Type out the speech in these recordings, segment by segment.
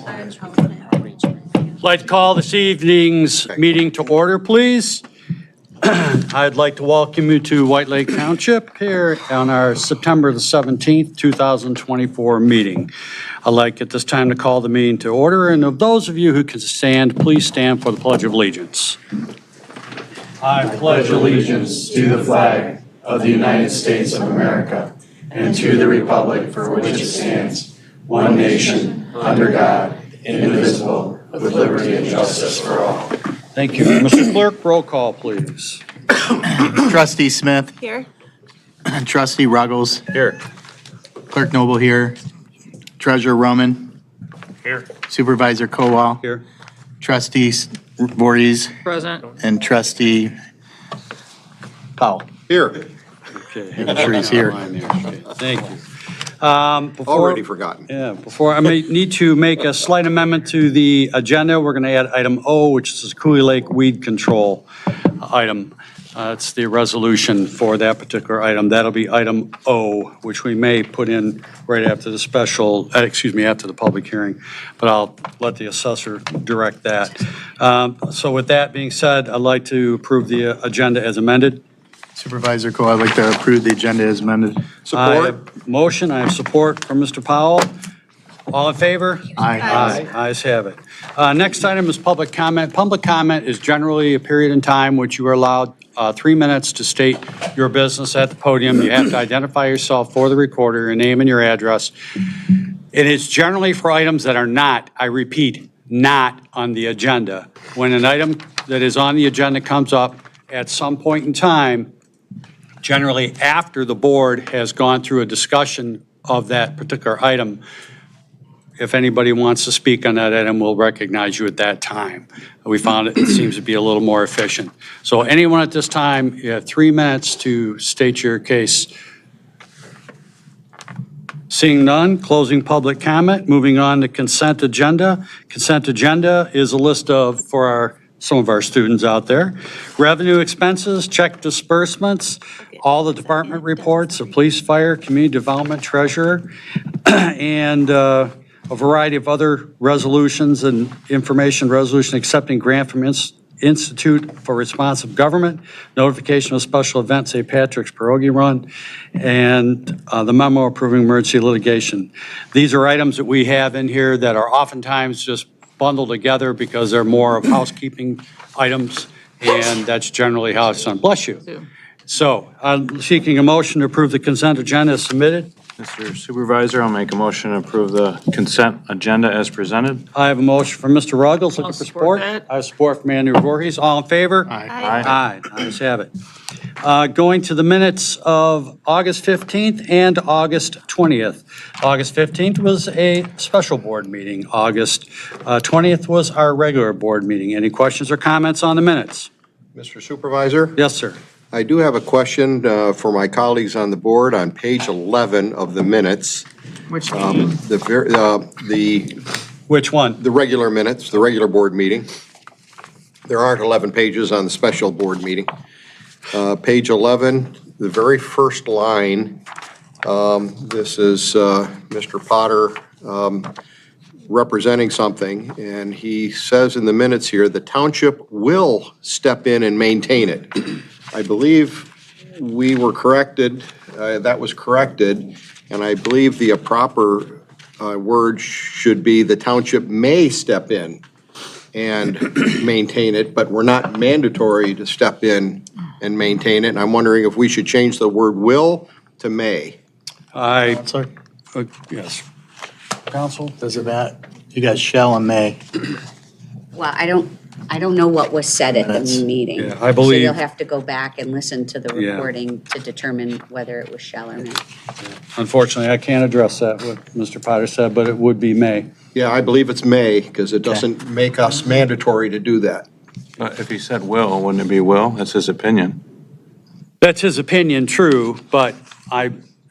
I'd like to call this evening's meeting to order, please. I'd like to welcome you to White Lake Township here on our September the 17th, 2024 meeting. I'd like at this time to call the meeting to order, and of those of you who can stand, please stand for the Pledge of Allegiance. I pledge allegiance to the flag of the United States of America and to the republic for which it stands, one nation, under God, indivisible, with liberty and justice for all. Thank you. Mr. Clerk, roll call, please. Trustee Smith. Here. Trustee Ruggles. Here. Clerk Noble here. Treasurer Roman. Here. Supervisor Kowal. Here. Trustees Voorhees. Present. And Trustee Powell. Here. Okay. I'm sure he's here. Okay, thank you. Already forgotten. Yeah, before I may need to make a slight amendment to the agenda, we're going to add item O, which is Cooley Lake Weed Control item. It's the resolution for that particular item. That'll be item O, which we may put in right after the special, after the public hearing, but I'll let the assessor direct that. So with that being said, I'd like to approve the agenda as amended. Supervisor Kowal, I'd like to approve the agenda as amended. I Support. have motion, I have support from Mr. Powell. All in favor? Aye. Ayes have it. Next item is public comment. Public comment is generally a period in time which you are allowed 3 minutes to state your business at the podium. You have to identify yourself for the recorder, your name and your address. It is generally for items that are not, I repeat, not on the agenda. When an item that is on the agenda comes up at some point in time, generally after the board has gone through a discussion of that particular item, if anybody wants to speak on that item, we'll recognize you at that time. We found it seems to be a little more efficient. So anyone at this time, you have 3 minutes to state your case. Seeing none, closing public comment, moving on to consent agenda. Consent agenda is a list of, for some of our students out there, revenue expenses, check disbursements, all the department reports, the police, fire, community development, treasurer, and a variety of other resolutions and information resolution accepting grant from Institute for Responsive Government, notification of special event, St. Patrick's Pierogi Run, and the memo approving emergency litigation. These are items that we have in here that are oftentimes just bundled together because they're more of housekeeping items, and that's generally how it's done. Bless you. So I'm seeking a motion to approve the consent agenda as submitted. Mr. Supervisor, I'll make a motion to approve the consent agenda as presented. I have a motion from Mr. Ruggles, looking I'll for support support. that. I have support from Andrew Voorhees. All in favor? Aye. Aye. Ayes have it. Going to the minutes of August 15th and August 20th. August 15th was a special board meeting. August 20th was our regular board meeting. Any questions or comments on the minutes? Mr. Supervisor, Yes, sir. I do have a question for my colleagues on the board on page 11 of the minutes. Which Which one? The regular minutes, the regular board meeting. There aren't 11 pages on the special board meeting. Page 11, the very first line, this is Mr. Potter representing something, and he says in the minutes here, the township will step in and maintain it. I believe we were corrected, that was corrected, and I believe the proper word should be the township may step in and maintain it, but we're not mandatory to step in and maintain it. And I'm wondering if we should change the word will to may. Counselor, Yes. Counsel? does it that? You got shall and may. Well, I don't know what was said at That's- the meeting. Yeah, I believe- So you'll have to go back and listen to the Yeah. recording to determine whether it was shall or may. Unfortunately, I can't address that, what Mr. Potter said, but it would be may. Yeah, I believe it's may, because it doesn't make us mandatory to do that. But if he said will, wouldn't it be will? That's his opinion. That's his opinion, true, but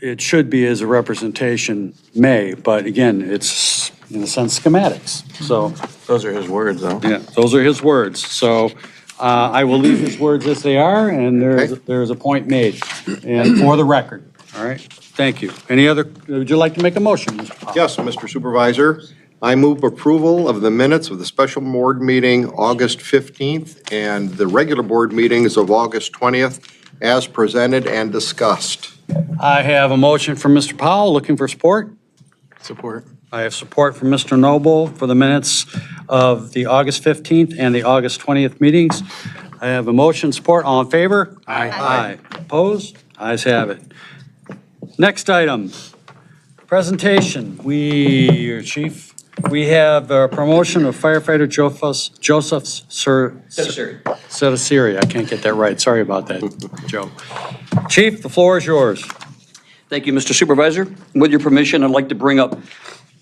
it should be as a representation may, but again, it's in a sense schematics. So, Those are his words, though. yeah, those are his words. So I will leave his words as they are, and there's a point made. And for the record, all right? Thank you. Any other, would you like to make a motion, Mr. Powell? Yes, Mr. Supervisor, I move approval of the minutes of the special board meeting August 15th and the regular board meetings of August 20th as presented and discussed. I have a motion from Mr. Powell, looking for support. Support. I have support from Mr. Noble for the minutes of the August 15th and the August 20th meetings. I have a motion, support, all in favor? Aye. Opposed? Ayes have it. Next item, presentation. Chief, we have a promotion of firefighter Joseph Cetaceri. I can't get that right. Sorry about that, Joe. Chief, the floor is yours. Thank you, Mr. Supervisor. With your permission, I'd like to bring up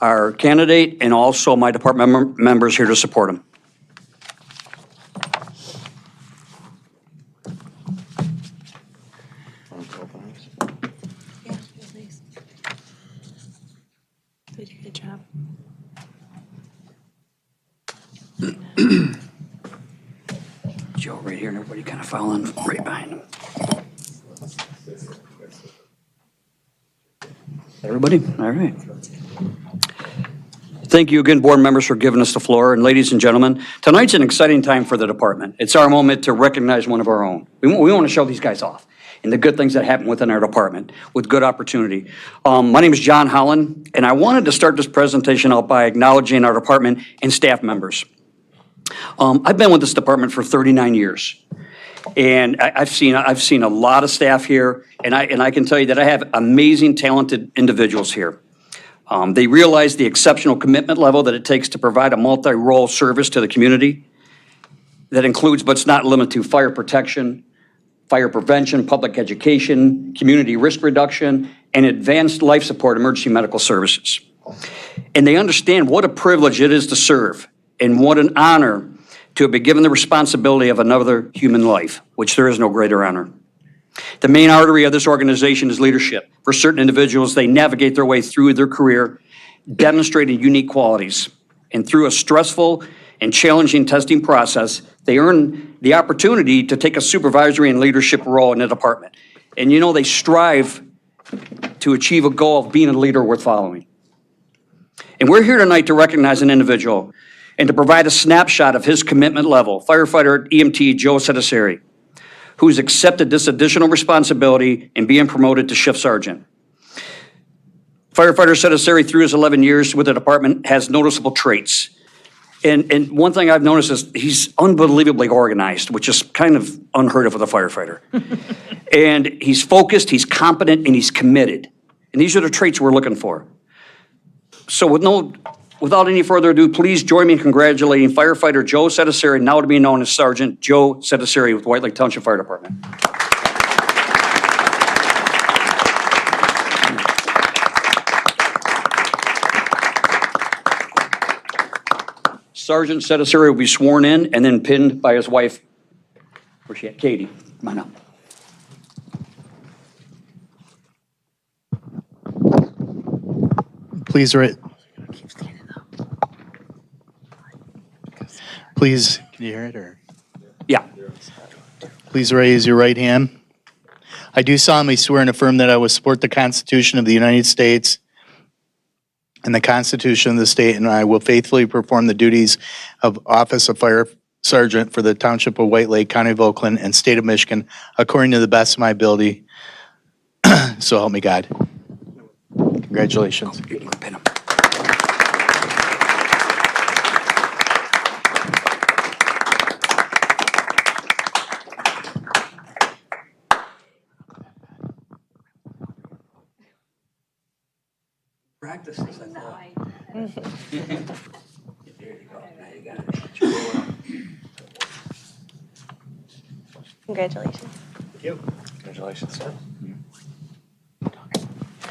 our candidate and also my department members here to support him. Yeah, it was nice. Did a good job. Joe right here and everybody kind of following right behind him. Everybody? All right. Thank you again, board members, for giving us the floor. And ladies and gentlemen, tonight's an exciting time for the department. It's our moment to recognize one of our own. We want to show these guys off and the good things that happen within our department with good opportunity. My name is John Holland, and I wanted to start this presentation out by acknowledging our department and staff members. I've been with this department for 39 years. And I've seen a lot of staff here, and I can tell you that I have amazing, talented individuals here. They realize the exceptional commitment level that it takes to provide a multi-role service to the community that includes, but it's not limited to, fire protection, fire prevention, public education, community risk reduction, and advanced life support emergency medical services. And they understand what a privilege it is to serve and what an honor to have been given the responsibility of another human life, which there is no greater honor. The main artery of this organization is leadership. For certain individuals, they navigate their way through their career, demonstrating unique qualities. And through a stressful and challenging testing process, they earn the opportunity to take a supervisory and leadership role in the department. And you know, they strive to achieve a goal of being a leader worth following. And we're here tonight to recognize an individual and to provide a snapshot of his commitment level, firefighter EMT Joe Cetaceri, who's accepted this additional responsibility and being promoted to shift sergeant. Firefighter Cetaceri, through his 11 years with the department, has noticeable traits. And one thing I've noticed is he's unbelievably organized, which is kind of unheard of with a firefighter. And he's focused, he's competent, and he's committed. And these are the traits we're looking for. So without any further ado, please join me in congratulating firefighter Joe Cetaceri, now to be known as Sergeant Joe Cetaceri with White Lake Township Fire Department. Sergeant Cetaceri will be sworn in and then pinned by his wife, where's she at? Katie, come on up. Please, Please, can you hear it, or? Yeah. Please raise your right hand. I do solemnly swear and affirm that I will support the Constitution of the United States and the Constitution of the state, and I will faithfully perform the duties of Office of Fire Sergeant for the Township of White Lake, County of Oakland, and State of Michigan, according to the best of my ability. So help me God. Congratulations. You can pin him. Practice this, I thought. There you go. Now you got it. Congratulations. Congratulations, sir.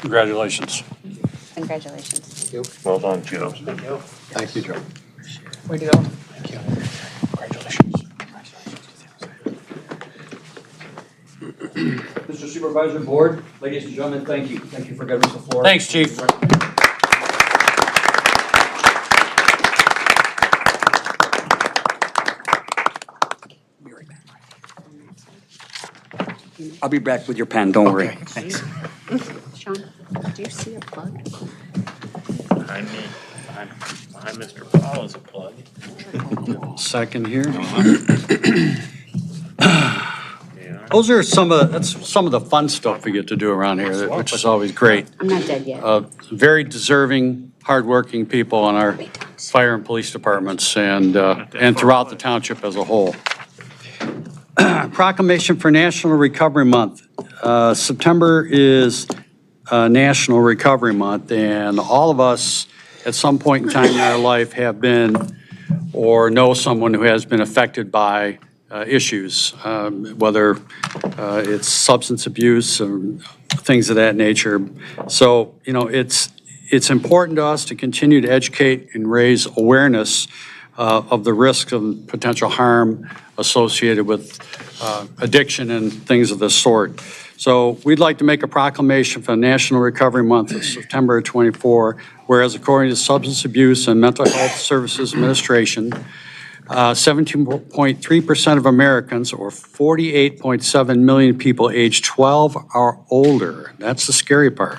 Congratulations. Congratulations. Well done, Joe. Thank you, Joe. Way to go. Thank you. Congratulations. Mr. Supervisor, Board, ladies and gentlemen, thank you. Thank you for giving us the floor. Thanks, Chief. Be right back. I'll be back with your pen, don't worry. Thanks. Sean, do you see a plug? Behind me. Behind me. Hi, Mr. Paul is a plug. Second here. Yeah. Those are that's some of the fun stuff we get to do around here, which is always great. I'm not dead yet. Very deserving, hardworking people on our fire and police departments and throughout the township as a whole. Proclamation for National Recovery Month. September is National Recovery Month, and all of us at some point in time in our life have been or know someone who has been affected by issues, whether it's substance abuse or things of that nature. So, it's important to us to continue to educate and raise awareness of the risks of potential harm associated with addiction and things of this sort. So we'd like to make a proclamation for National Recovery Month of September 24, whereas according to Substance Abuse and Mental Health Services Administration, 17.3% of Americans, or 48.7 million people aged 12 or older, that's the scary part,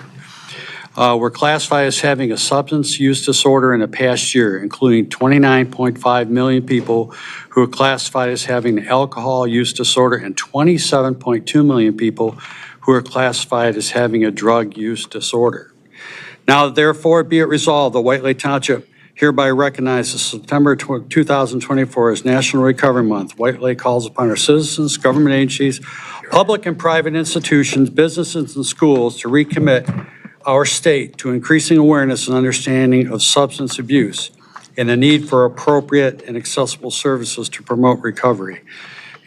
were classified as having a substance use disorder in the past year, including 29.5 million people who were classified as having an alcohol use disorder and 27.2 million people who are classified as having a drug use disorder. Now, therefore, be it resolved, the White Lake Township hereby recognizes September 2024 as National Recovery Month. White Lake calls upon our citizens, government agencies, public and private institutions, businesses, and schools to recommit our state to increasing awareness and understanding of substance abuse and the need for appropriate and accessible services to promote recovery.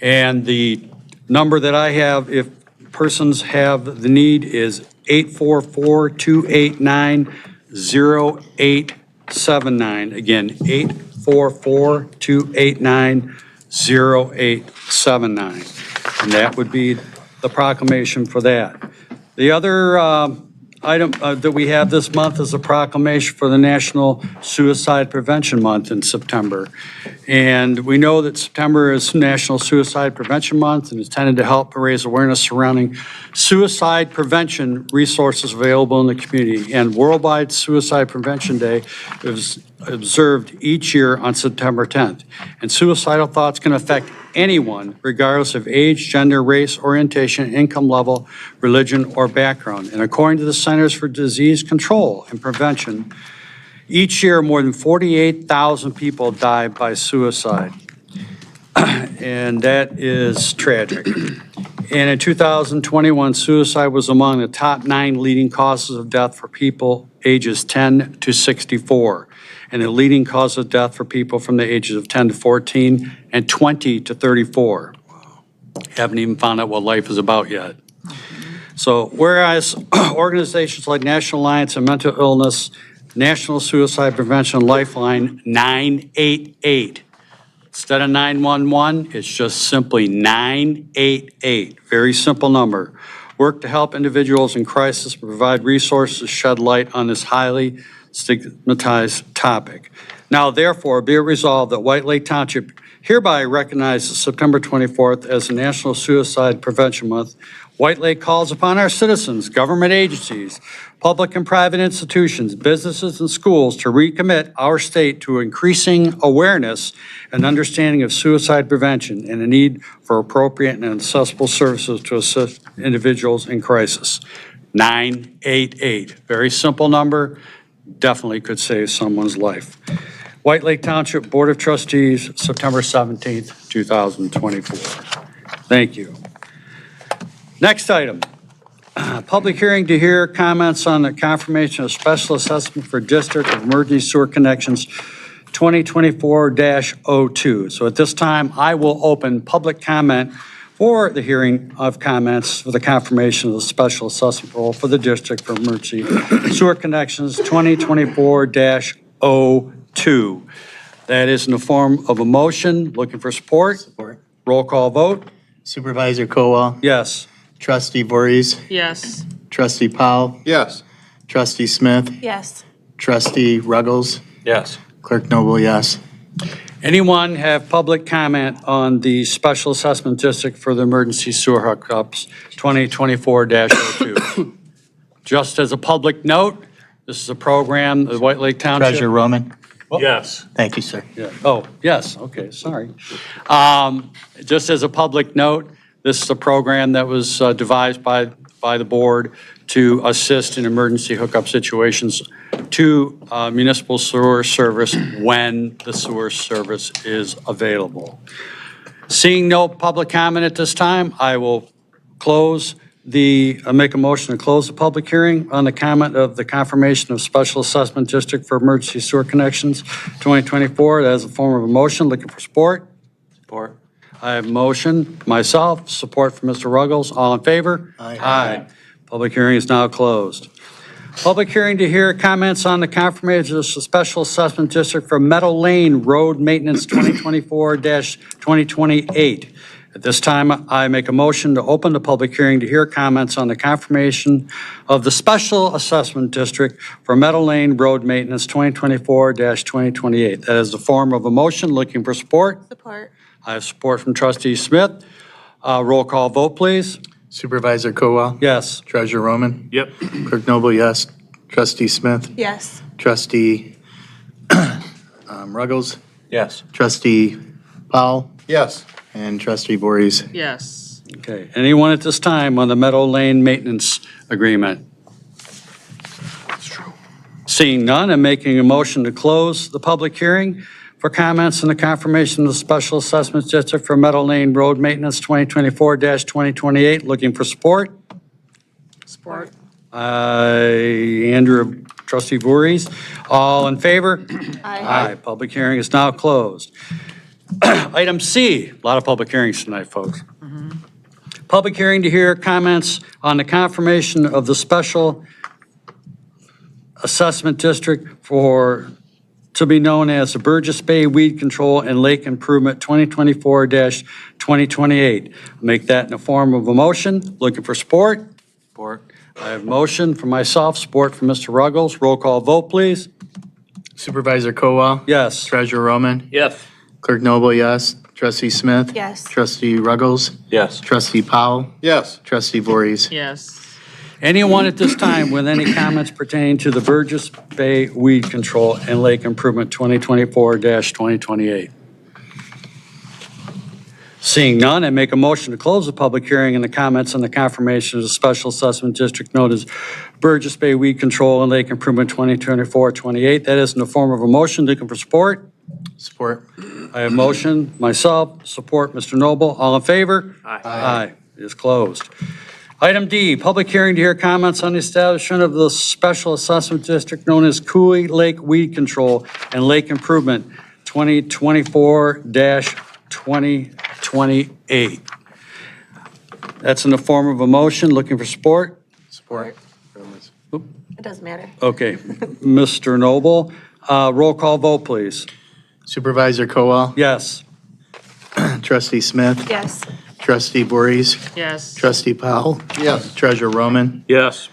And the number that I have, if persons have the need, is 844-289-0879. Again, 844-289-0879. And that would be the proclamation for that. The other item that we have this month is a proclamation for the National Suicide Prevention Month in September. And we know that September is National Suicide Prevention Month and is intended to help raise awareness surrounding suicide prevention resources available in the community. And Worldwide Suicide Prevention Day is observed each year on September 10th. And suicidal thoughts can affect anyone, regardless of age, gender, race, orientation, income level, religion, or background. And according to the Centers for Disease Control and Prevention, each year more than 48,000 people die by suicide. And that is tragic. And in 2021, suicide was among the top 9 leading causes of death for people ages 10 to 64. And the leading cause of death for people from the ages of 10 to 14 and 20 to 34. Haven't even found out what life is about yet. So whereas organizations like National Alliance on Mental Illness, National Suicide Prevention Lifeline 988, instead of 911, it's just simply 988, very simple number, work to help individuals in crisis, provide resources to shed light on this highly stigmatized topic. Now, therefore, be it resolved that White Lake Township hereby recognizes September 24th as the National Suicide Prevention Month. White Lake calls upon our citizens, government agencies, public and private institutions, businesses, and schools to recommit our state to increasing awareness and understanding of suicide prevention and the need for appropriate and accessible services to assist individuals in crisis. 988, very simple number. Definitely could save someone's life. White Lake Township Board of Trustees, September 17th, 2024. Thank you. Next item, public hearing to hear comments on the confirmation of special assessment for District of Emergency Sewer Connections 2024-02. So at this time, I will open public comment for the hearing of comments for the confirmation of the special assessment role for the District for Emergency Sewer Connections 2024-02. That is in the form of a motion. Looking for support? Support. Roll call vote? Supervisor Kowal, Yes. Trustee Voorhees, Yes. Trustee Powell, Yes. Trustee Smith, Yes. Trustee Ruggles, Yes. Clerk Noble, yes. Anyone have public comment on the special assessment district for the emergency sewer hookups 2024-02? Just as a public note, this is a program, the White Lake Township. Treasurer Roman. Yes. Thank you, sir. Yeah. Oh, yes, okay, sorry. Just as a public note, this is a program that was devised by the board to assist in emergency hookup situations to municipal sewer service when the sewer service is available. Seeing no public comment at this time, I will make a motion to close the public hearing on the comment of the confirmation of Special Assessment District for Emergency Sewer Connections 2024. That is a form of a motion. Looking for support? Support. I have motion, myself, support from Mr. Ruggles. All in favor? Aye. Public hearing is now closed. Public hearing to hear comments on the confirmation of the Special Assessment District for Meadow Lane Road Maintenance 2024-2028. At this time, I make a motion to open the public hearing to hear comments on the confirmation of the Special Assessment District for Meadow Lane Road Maintenance 2024-2028. That is the form of a motion. Looking for support? Support. I have support from Trustee Smith. Roll call vote, please. Supervisor Kowal? Yes. Treasurer Roman? Yep. Clerk Noble, yes. Trustee Smith? Yes. Trustee Ruggles? Yes. Trustee Powell? Yes. And Trustee Voorhees? Yes. Okay. Anyone at this time on the Meadow Lane Maintenance Agreement? Seeing none, I'm making a motion to close the public hearing for comments on the confirmation of the Special Assessment District for Meadow Lane Road Maintenance 2024-2028. Looking for support? Support. Andrew, Trustee Voorhees. All in favor? Aye. Public hearing is now closed. Item C, a lot of public hearings tonight, folks. Public hearing to hear comments on the confirmation of the Special Assessment District to be known as the Burgess Bay Weed Control and Lake Improvement 2024-2028. Make that in the form of a motion. Looking for support? Support. I have motion for myself, support from Mr. Ruggles. Roll call vote, please. Supervisor Kowal? Yes. Treasurer Roman? Yes. Clerk Noble, yes. Trustee Smith? Yes. Trustee Ruggles? Yes. Trustee Powell? Yes. Trustee Voorhees? Yes. Anyone at this time with any comments pertaining to the Burgess Bay Weed Control and Lake Improvement 2024-2028? Seeing none, I make a motion to close the public hearing and the comments on the confirmation of the Special Assessment District known as Burgess Bay Weed Control and Lake Improvement 2024-28. That is in the form of a motion. Looking for support? Support. I have motion, myself, support Mr. Noble. All in favor? Aye. Aye. It is closed. Item D, public hearing to hear comments on the establishment of the Special Assessment District known as Cooley Lake Weed Control and Lake Improvement 2024-2028. That's in the form of a motion. Looking for support? Support. It doesn't matter. Okay. Mr. Noble, roll call vote, please. Supervisor Kowal? Yes. Trustee Smith? Yes. Trustee Voorhees? Yes. Trustee Powell? Yes. Treasurer Roman? Yes.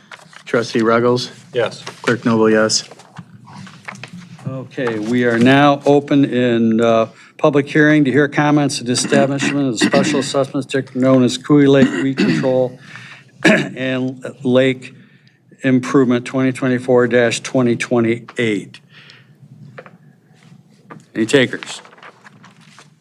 Trustee Ruggles? Yes. Clerk Noble, yes. Okay, we are now open in public hearing to hear comments on the establishment of the Special Assessment District known as Cooley Lake Weed Control and Lake Improvement 2024-2028. Any takers?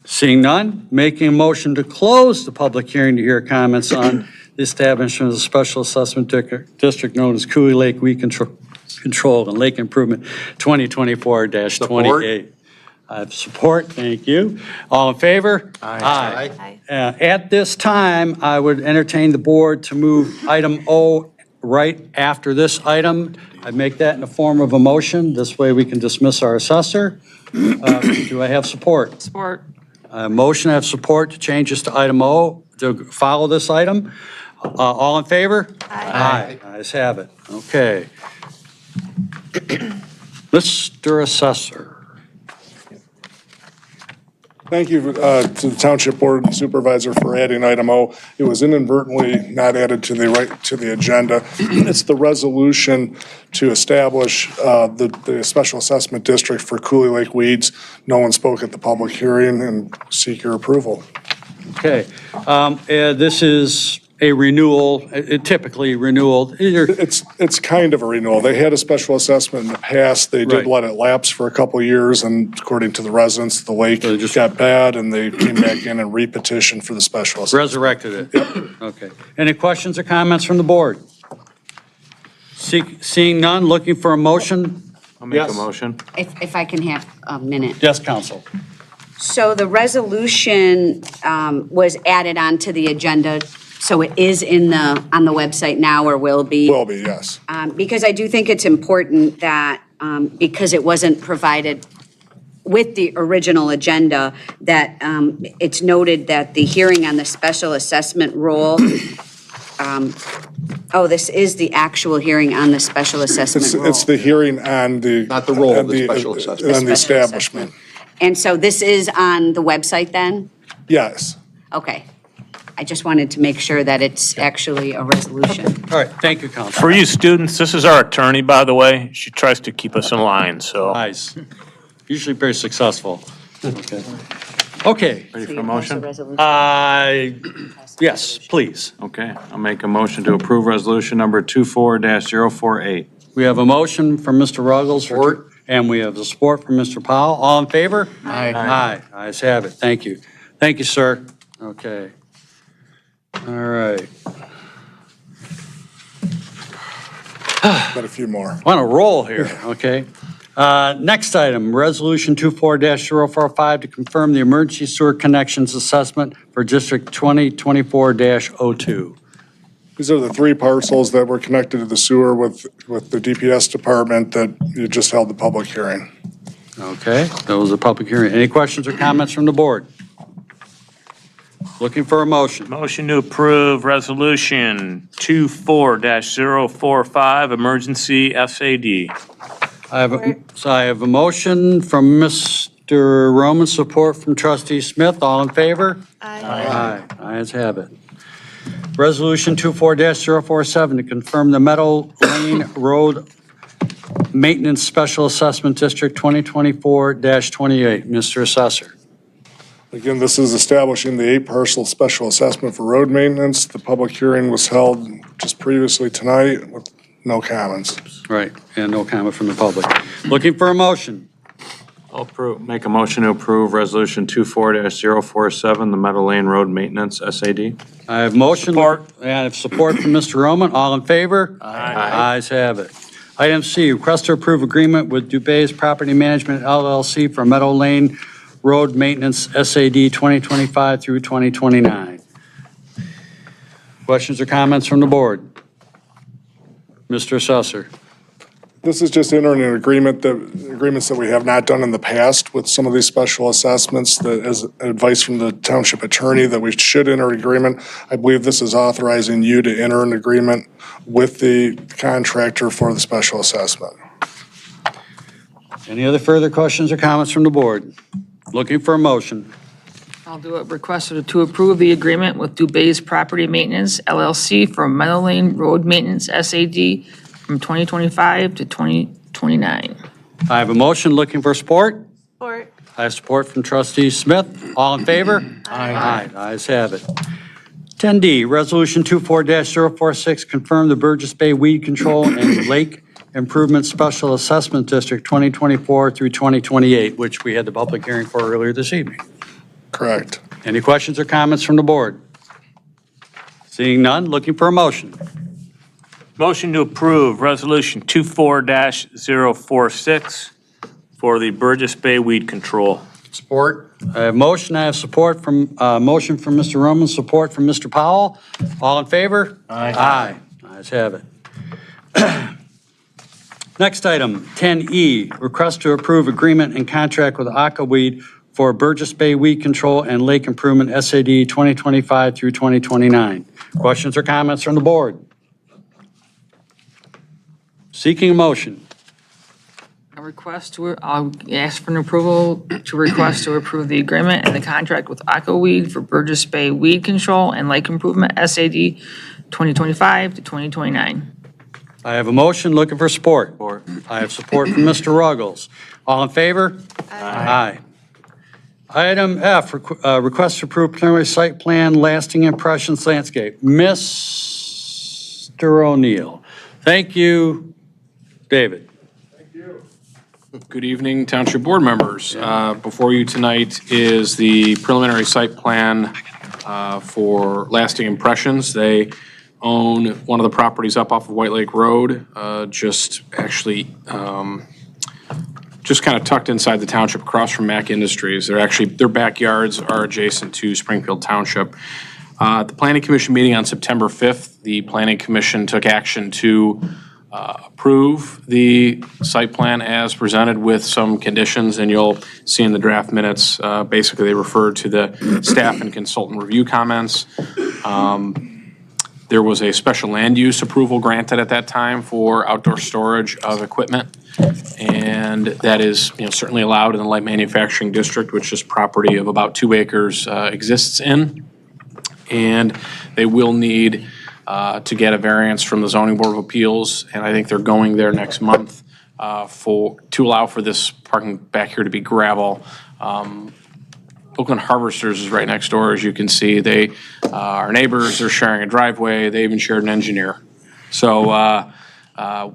Seeing none, making a motion to close the public hearing to hear comments on the establishment of the Special Assessment District known as Cooley Lake Weed Control and Lake Improvement 2024-28. I have support, thank you. All in favor? Aye. At this time, I would entertain the board to move item O right after this item. I'd make that in the form of a motion. This way we can dismiss our assessor. Do I have support? Support. Motion, I have support to change this to item O, to follow this item. All in favor? Aye. Ayes have it. Okay. Mr. Assessor. Thank you to the Township Board and Supervisor for adding item O. It was inadvertently not added to the agenda. It's the resolution to establish the Special Assessment District for Cooley Lake Weeds. No one spoke at the public hearing and seek your approval. Okay. This is a renewal, typically renewal, either, It's kind of a renewal. They had a special assessment in the past. They did Right. let it lapse for a couple of years, and according to the residents, the lake So they just- got bad, and they came back in and repetitioned for the special assessment. resurrected it. Okay. Any questions or comments from the board? Seeing none, looking for a motion? I'll make a Yes. motion. If I can have a minute. Yes, counsel. So the resolution was added onto the agenda, so it is on the website now or will be. Will be, yes. Because I do think it's important that, because it wasn't provided with the original agenda, that it's noted that the hearing on the special assessment role, this is the actual hearing on the special assessment role. It's the hearing on the. Not the role, on the special assessment. On the Special establishment. assessment. And so this is on the website then? Yes. Okay. I just wanted to make sure that it's actually a resolution. All right, thank you, counsel. For you students, this is our attorney, by the way. She tries to keep us in line, so. Nice. Usually very successful. Okay. Ready for a motion? Yes, please. Okay, I'll make a motion to approve resolution number 24-048. We have a motion from Mr. Ruggles. And we have the support from Mr. Powell. All in favor? Aye. Aye. Ayes have it. Thank you. Thank you, sir. Okay. All right. Got a few more. On a roll here, okay? Next item, Resolution 24-045 to confirm the emergency sewer connections assessment for District 2024-02. These are the three parcels that were connected to the sewer with the DPS department that you just held the public hearing. Okay, that was a public hearing. Any questions or comments from the board? Looking for a motion. Motion to approve resolution 24-045, emergency SAD. I have a motion from Mr. Roman, support from Trustee Smith. All in favor? Aye. Ayes have it. Resolution 24-047 to confirm the Meadow Lane Road Maintenance Special Assessment District 2024-28. Mr. Assessor. Again, this is establishing the 8-parcel special assessment for road maintenance. The public hearing was held just previously tonight with no comments. Right, and no comment from the public. Looking for a motion. I'll make a motion to approve resolution 24-047, the Meadow Lane Road Maintenance SAD. I have motion. Support. And I have support from Mr. Roman. All in favor? Aye. Ayes have it. Item C, request to approve agreement with Dubay's Property Management LLC for Meadow Lane Road Maintenance SAD 2025 through 2029. Questions or comments from the board? Mr. Assessor. This is just entering an agreements that we have not done in the past with some of these special assessments, that as advice from the township attorney that we should enter an agreement. I believe this is authorizing you to enter an agreement with the contractor for the special assessment. Any other further questions or comments from the board? Looking for a motion. I'll do it. Requested to approve the agreement with Dubay's Property Maintenance LLC for Meadow Lane Road Maintenance SAD from 2025 to 2029. I have a motion. Looking for support. Support. I have support from Trustee Smith. All in favor? Aye. Ayes have it. 10D, Resolution 24-046, confirm the Burgess Bay Weed Control and Lake Improvement Special Assessment District 2024 through 2028, which we had the public hearing for earlier this evening. Correct. Any questions or comments from the board? Seeing none, looking for a motion. Motion to approve resolution 24-046 for the Burgess Bay Weed Control. Support? I have motion, I have support from, motion from Mr. Roman, support from Mr. Powell. All in favor? Aye. Ayes have it. Next item, 10E, request to approve agreement and contract with Aquaweed for Burgess Bay Weed Control and Lake Improvement SAD 2025 through 2029. Questions or comments from the board? Seeking a motion. I'll ask for an approval to request to approve the agreement and the contract with Aquaweed for Burgess Bay Weed Control and Lake Improvement SAD 2025 to 2029. I have a motion, looking for support. Support. I have support from Mr. Ruggles. All in favor? Aye. Item F, request to approve preliminary site plan, lasting impressions landscape. Mr. O'Neill. Thank you, David. Good evening, Township Board members. Before you tonight is the preliminary site plan for Lasting Impressions. They own one of the properties up off of White Lake Road, just kind of tucked inside the township across from Mack Industries. Their backyards are adjacent to Springfield Township. At the Planning Commission meeting on September 5th, the Planning Commission took action to approve the site plan as presented with some conditions, and you'll see in the draft minutes, basically they referred to the staff and consultant review comments. There was a special land use approval granted at that time for outdoor storage of equipment, and that is, certainly allowed in the light manufacturing district, which this property of about 2 acres exists in. And they will need to get a variance from the Zoning Board of Appeals, and I think they're going there next month to allow for this parking back here to be gravel. Oakland Harvesters is right next door, as you can see. They are neighbors, they're sharing a driveway, they even shared an engineer. So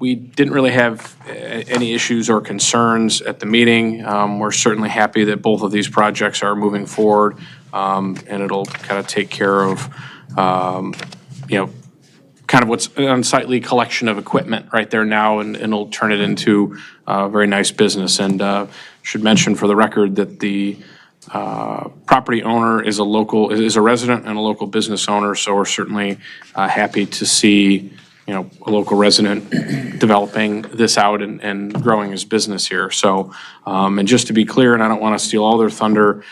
we didn't really have any issues or concerns at the meeting. We're certainly happy that both of these projects are moving forward, and it'll kind of take care of, kind of what's an unsightly collection of equipment right there now, and it'll turn it into a very nice business. And should mention for the record that the property owner is a resident and a local business owner, so we're certainly happy to see a local resident developing this out and growing his business here. So, and just to be clear, and I don't want to steal all their thunder,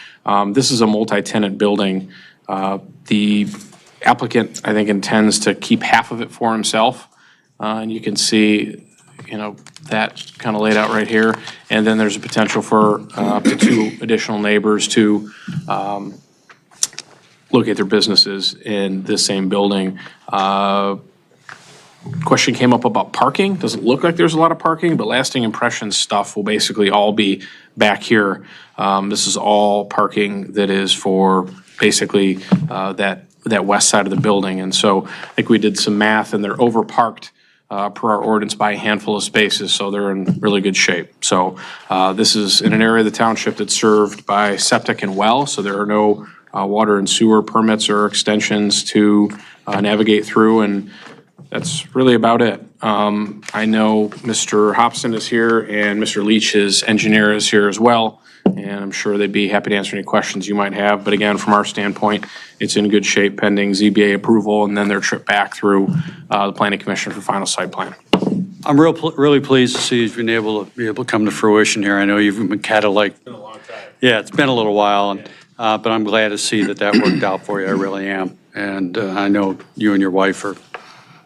this is a multi-tenant building. The applicant, I think, intends to keep half of it for himself, and you can see that kind of laid out right here. And then there's a potential for up to 2 additional neighbors to locate their businesses in this same building. Question came up about parking. Doesn't look like there's a lot of parking, but lasting impressions stuff will basically all be back here. This is all parking that is for basically that west side of the building. And so I think we did some math, and they're over-parked per our ordinance by a handful of spaces, so they're in really good shape. So this is in an area of the township that's served by septic and well, so there are no water and sewer permits or extensions to navigate through, and that's really about it. I know Mr. Hobson is here, and Mr. Leach, his engineer, is here as well, and I'm sure they'd be happy to answer any questions you might have. But again, from our standpoint, it's in good shape pending ZBA approval and then their trip back through the Planning Commission for final site plan. I'm really pleased to see you've been able to come to fruition here. I know you've been kind of like. It's been a long time. Yeah, it's been a little while, and, but I'm glad to see that worked out for you. I really am. And I know you and your wife are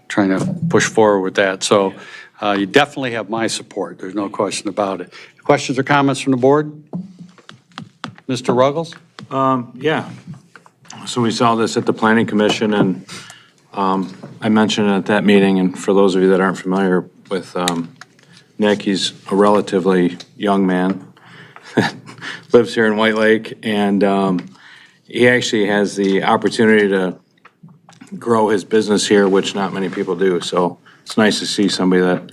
trying to push forward with that. So you definitely have my support. There's no question about it. Questions or comments from the board? Mr. Ruggles? Yeah. So we saw this at the Planning Commission, and I mentioned it at that meeting, and for those of you that aren't familiar with Nick, he's a relatively young man that lives here in White Lake, and he actually has the opportunity to grow his business here, which not many people do. So it's nice to see somebody that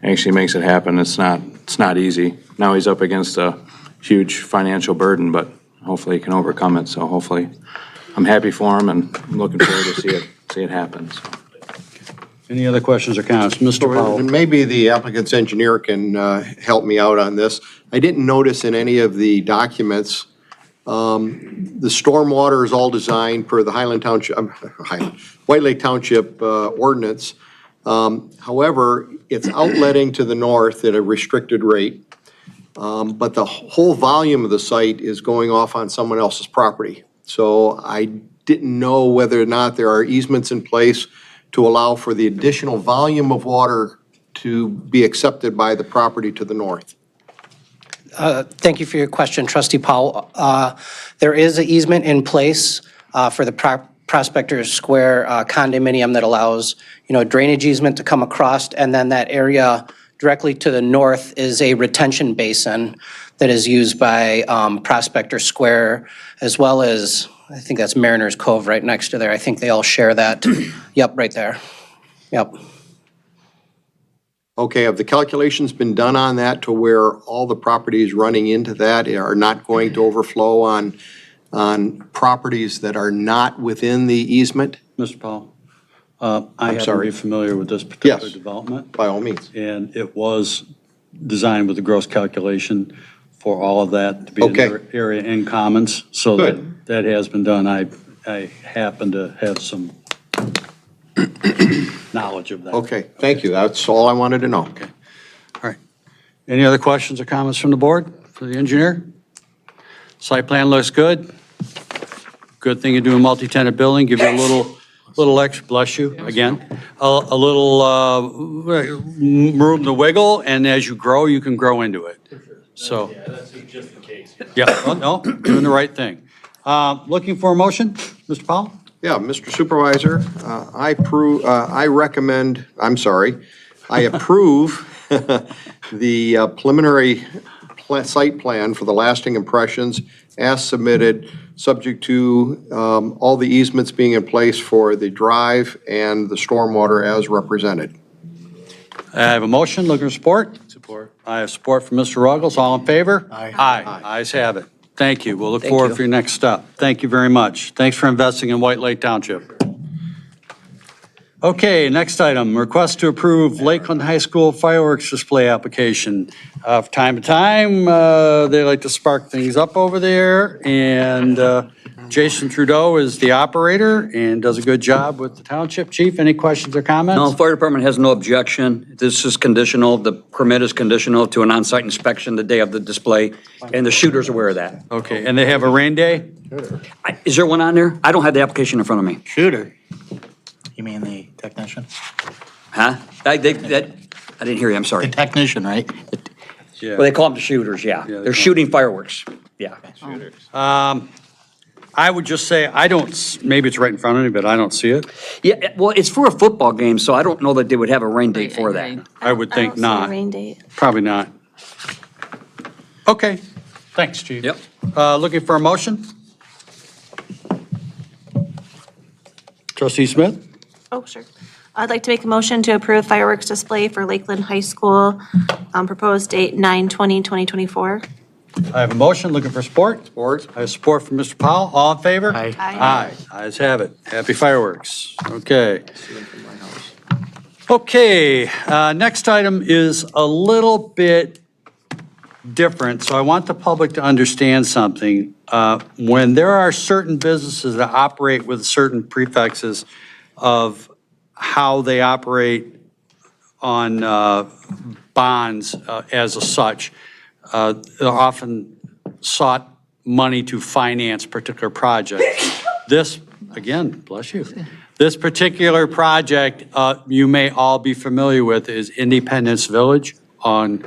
actually makes it happen. It's not easy. Now he's up against a huge financial burden, but hopefully he can overcome it. So hopefully, I'm happy for him, and I'm looking forward to see it happen. So. Any other questions or comments? Mr. Powell? And maybe the applicant's engineer can help me out on this. I didn't notice in any of the documents, the stormwater is all designed per the White Lake Township ordinance. However, it's outletting to the north at a restricted rate, but the whole volume of the site is going off on someone else's property. So I didn't know whether or not there are easements in place to allow for the additional volume of water to be accepted by the property to the north. Thank you for your question, Trustee Powell. There is an easement in place for the Prospector Square condominium that allows, a drainage easement to come across, and then that area directly to the north is a retention basin that is used by Prospector Square, as well as, I think that's Mariners Cove right next to there. I think they all share that. Yep, right there. Yep. Okay, have the calculations been done on that to where all the properties running into that are not going to overflow on properties that are not within the easement? Mr. Powell, I happen to sorry. be familiar with this particular Yes. development, By all means. and it was designed with a gross calculation for all of that to be an Okay. area in commons, so Good. that has been done. I happen to have some knowledge of that. Okay, thank you. That's all I wanted to know. Okay. All right. Any other questions or comments from the board for the engineer? Site plan looks good. Good thing you do a multi-tenant building, give you a little extra, bless you, again, a little room to wiggle, and as you grow, you can grow into it. So. Yeah, that's just in case. Yeah, well, no, doing the right thing. Looking for a motion, Mr. Powell? Yeah, Mr. Supervisor, I approve the preliminary site plan for the lasting impressions as submitted, subject to all the easements being in place for the drive and the stormwater as represented. I have a motion, looking for support? Support. I have support from Mr. Ruggles, all in favor? Aye. Aye, ayes have it. Thank you, we'll look Thank forward you. for your next step. Thank you very much. Thanks for investing in White Lake Township. Okay, next item, request to approve Lakeland High School fireworks display application. From time to time, they like to spark things up over there, and Jason Trudeau is the operator and does a good job with the township. Chief, any questions or comments? No, the fire department has no objection. This is conditional, the permit is conditional to an on-site inspection the day of the display, and the shooter's aware of that. Okay, and they have a rain day? Is there one on there? I don't have the application in front of me. Shooter. You mean the technician? Huh? I didn't hear you, I'm The sorry. technician, right? Yeah. Well, they call them the shooters, yeah. Yeah, they They're call shooting fireworks, yeah. I would just say, I don't, maybe it's right in front of me, but I don't see it. Yeah, well, it's for a football game, so I don't know that they would have a rain date for that. I would think I don't see a not. rain date. Probably not. Okay, thanks, Chief. Yep. Looking for a motion? Trustee Smith? Oh, sure. I'd like to make a motion to approve fireworks display for Lakeland High School, proposed date 9/20/2024. I have a motion, looking for support. Support? I have support from Mr. Powell, all in favor? Aye. Aye. Aye, ayes have it. Happy fireworks. Okay. Okay, next item is a little bit different, so I want the public to understand something. When there are certain businesses that operate with certain prefixes of how they operate on bonds as a such, they're often sought money to finance particular projects. This, again, bless you. This particular project, you may all be familiar with, is Independence Village on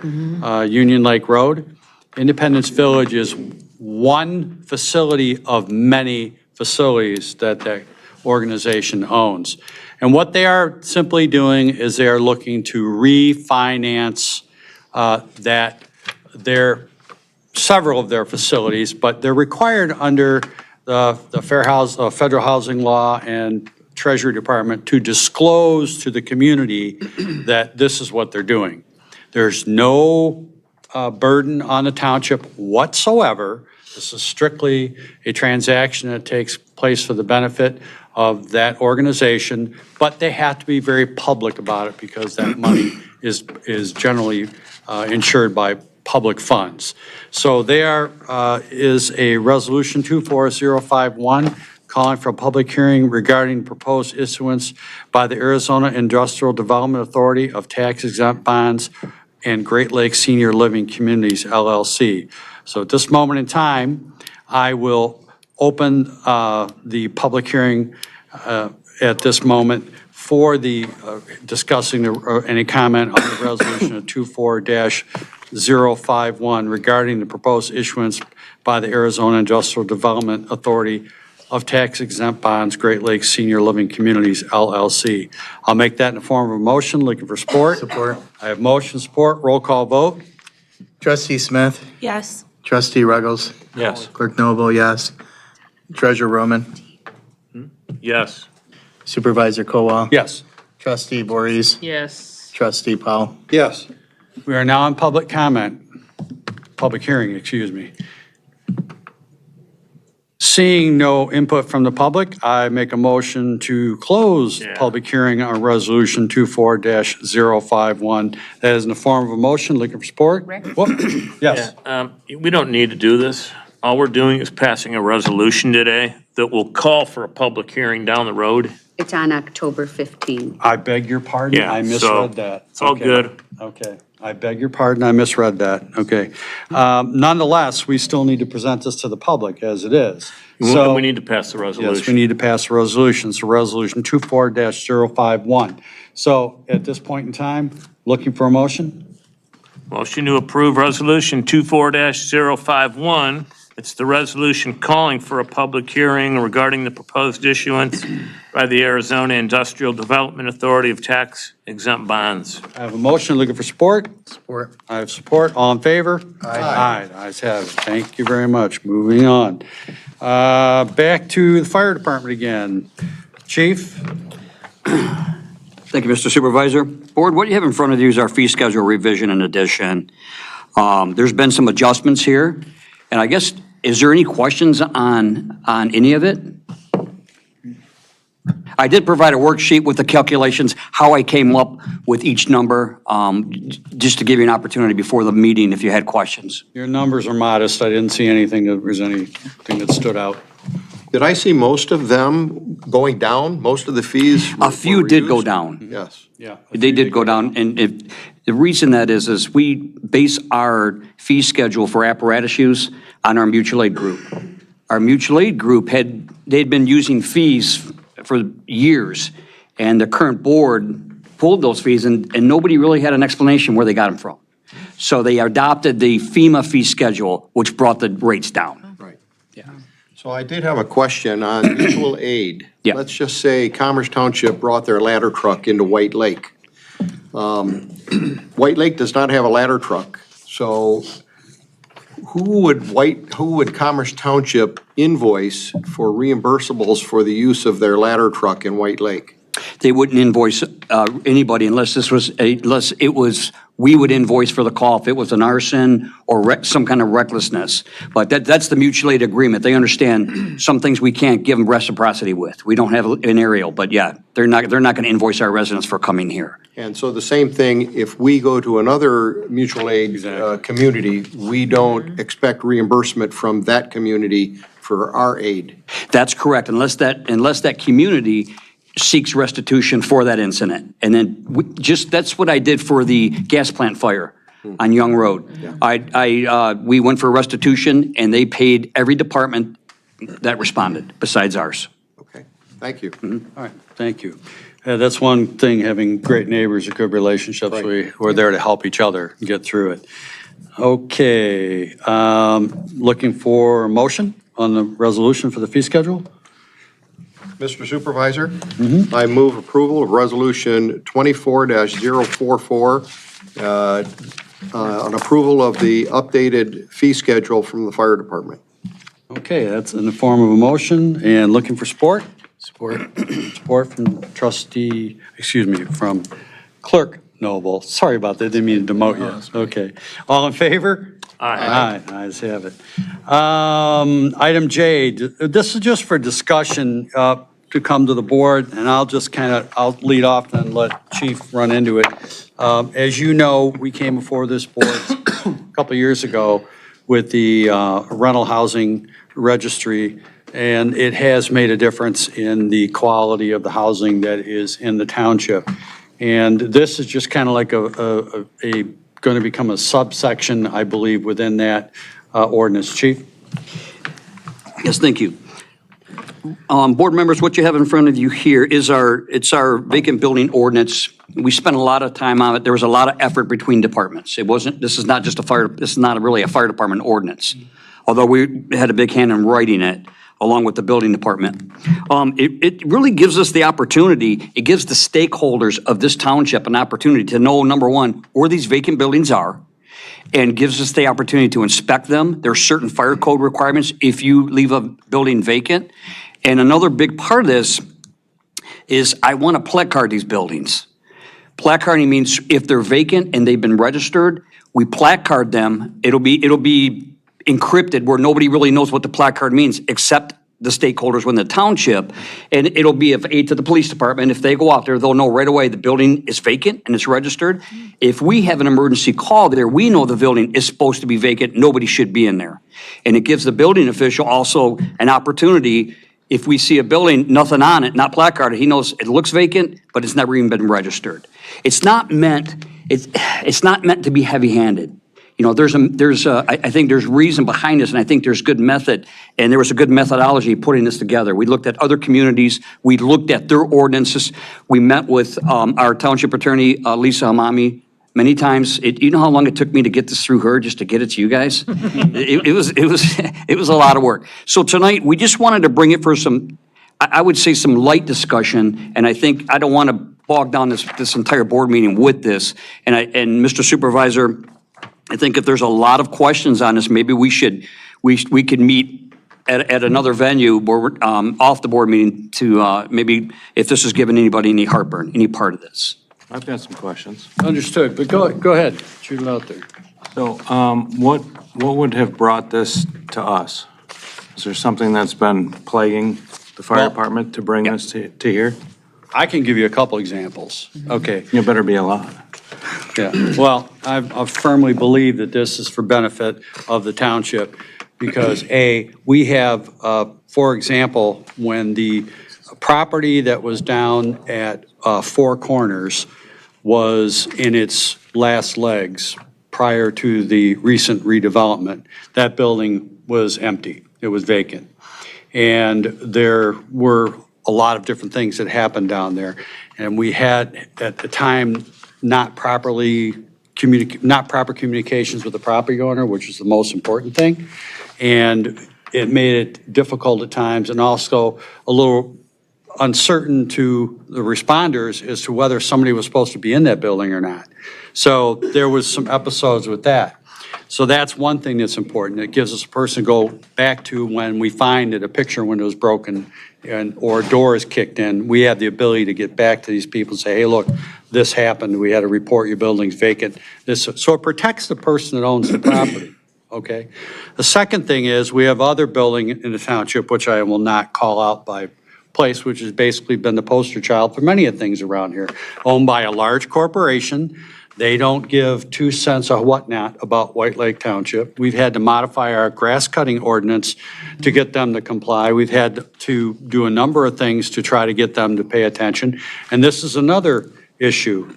Union Lake Road. Independence Village is one facility of many facilities that that organization owns. And what they are simply doing is they are looking to refinance several of their facilities, but they're required under the federal housing law and Treasury Department to disclose to the community that this is what they're doing. There's no burden on the township whatsoever. This is strictly a transaction that takes place for the benefit of that organization, but they have to be very public about it because that money is generally insured by public funds. So there is a resolution 24051 calling for a public hearing regarding proposed issuance by the Arizona Industrial Development Authority of tax-exempt bonds and Great Lakes Senior Living Communities, LLC. So at this moment in time, I will open the public hearing at this moment for the discussing any comment on the resolution of 24-051 regarding the proposed issuance by the Arizona Industrial Development Authority of tax-exempt bonds, Great Lakes Senior Living Communities, LLC. I'll make that in the form of a motion, looking for support. Support. I have motion support, roll call vote. Trustee Smith, Yes. Trustee Ruggles, Yes. Clerk Noble, yes. Treasurer Roman, Yes. Supervisor Kowal. Yes. Trustee Voorhees, Yes. Trustee Powell. Yes. We are now in public comment, public hearing, excuse me. Seeing no input from the public, I make a motion to close the Yeah. public hearing on Resolution 24-051. That is in the form of a motion, looking for support. Whoop. Yes. We don't need to do this. All we're doing is passing a resolution today that will call for a public hearing down the road. It's on October 15th. I beg your pardon, Yeah, I so misread that. it's all Okay. good. Okay, I beg your pardon, I misread that, okay. Nonetheless, we still need to present this to the public as it is. So We need to pass the resolution. yes, we need to pass a resolution, so Resolution 24-051. So at this point in time, looking for a motion? Motion to approve Resolution 24-051. It's the resolution calling for a public hearing regarding the proposed issuance by the Arizona Industrial Development Authority of tax exempt bonds. I have a motion, looking for support? Support. I have support, all in favor? Aye. Ayes have it, thank you very much, moving on. Back to the fire department again. Chief? Thank you, Mr. Supervisor. Board, what you have in front of you is our fee schedule revision and addition. There's been some adjustments here, and I guess, is there any questions on any of it? I did provide a worksheet with the calculations, how I came up with each number, just to give you an opportunity before the meeting if you had questions. Your numbers are modest. I didn't see anything that was anything that stood out. Did I see most of them going down? Most of the fees? A few were did go reduced? down. Yes. Yeah. They did go down, and the reason that is we base our fee schedule for apparatus use on our mutual aid group. Our mutual aid group they'd been using fees for years, and the current board pulled those fees, and nobody really had an explanation where they got them from. So they adopted the FEMA fee schedule, which brought the rates down. Right. Yeah. So I did have a question on mutual aid. Yeah. Let's just say Commerce Township brought their ladder truck into White Lake. White Lake does not have a ladder truck, so who would Commerce Township invoice for reimbursables for the use of their ladder truck in White Lake? They wouldn't invoice anybody unless we would invoice for the call if it was an arson or some kind of recklessness. But that's the mutual aid agreement. They understand some things we can't give them reciprocity with. We don't have an aerial, but yeah, they're not going to invoice our residents for coming here. And so the same thing, if we go to another mutual aid community, we don't expect reimbursement from that community for our aid. That's correct, unless that community seeks restitution for that incident. And then that's what I did for the gas plant fire on Young Road. We went for restitution, and they paid every department that responded besides ours. Okay, thank you. All right, thank you. That's one thing, having great neighbors, and good relationships. Right. We're there to help each other get through it. Okay, looking for a motion on the resolution for the fee schedule? Mr. Supervisor, I move approval of Resolution 24-044, on approval of the updated fee schedule from the fire department. Okay, that's in the form of a motion, and looking for support? Support. Support from from Clerk Noble. Sorry about that, didn't mean to demote you. Okay. All in favor? Aye. Ayes have it. Item J, this is just for discussion to come to the board, and I'll lead off and let Chief run into it. As you know, we came before this board a couple of years ago with the rental housing registry, and it has made a difference in the quality of the housing that is in the township. And this is just kind of like going to become a subsection, I believe, within that ordinance. Chief? Yes, thank you. Board members, what you have in front of you here is our vacant building ordinance. We spent a lot of time on it. There was a lot of effort between departments. This is not really a fire department ordinance, although we had a big hand in writing it along with the building department. It really gives us the opportunity, it gives the stakeholders of this township an opportunity to know, number one, where these vacant buildings are, and gives us the opportunity to inspect them. There are certain fire code requirements if you leave a building vacant. And another big part of this is I want to placard these buildings. Placarding means if they're vacant and they've been registered, we placard them. It'll be encrypted where nobody really knows what the placard means except the stakeholders within the township. And it'll be of aid to the police department. If they go out there, they'll know right away the building is vacant and it's registered. If we have an emergency call there, we know the building is supposed to be vacant. Nobody should be in there. And it gives the building official also an opportunity. If we see a building, nothing on it, not placarded, he knows it looks vacant, but it's never even been registered. It's not meant to be heavy-handed. You know, I think there's reason behind this, and I think there's good method, and there was a good methodology putting this together. We looked at other communities, we looked at their ordinances, we met with our township attorney, Lisa Hamami, many times. You know how long it took me to get this through her, just to get it to you guys? It was a lot of work. So tonight, we just wanted to bring it for some, I would say, some light discussion, and I think I don't want to bog down this entire board meeting with this. And Mr. Supervisor, I think if there's a lot of questions on this, maybe we could meet at another venue where off the board meeting to maybe if this is giving anybody any heartburn, any part of this. I've got some questions. Understood, but go ahead, shoot it out there. So what would have brought this to us? Is there something that's been plaguing the fire department to bring this to here? I can give you a couple examples. Okay. You better be a lot. Yeah, well, I firmly believe that this is for benefit of the township because we have, for example, when the property that was down at Four Corners was in its last legs prior to the recent redevelopment, that building was empty. It was vacant. And there were a lot of different things that happened down there. And we had, at the time, not proper communications with the property owner, which is the most important thing. And it made it difficult at times and also a little uncertain to the responders as to whether somebody was supposed to be in that building or not. So there was some episodes with that. So that's one thing that's important. It gives us a person to go back to when we find that a picture window is broken or a door is kicked in. We have the ability to get back to these people and say, hey, look, this happened. We had to report your building's vacant. So it protects the person that owns the property, okay? The second thing is we have other building in the township, which I will not call out by place, which has basically been the poster child for many of things around here, owned by a large corporation. They don't give 2 cents or whatnot about White Lake Township. We've had to modify our grass cutting ordinance to get them to comply. We've had to do a number of things to try to get them to pay attention. And this is another issue.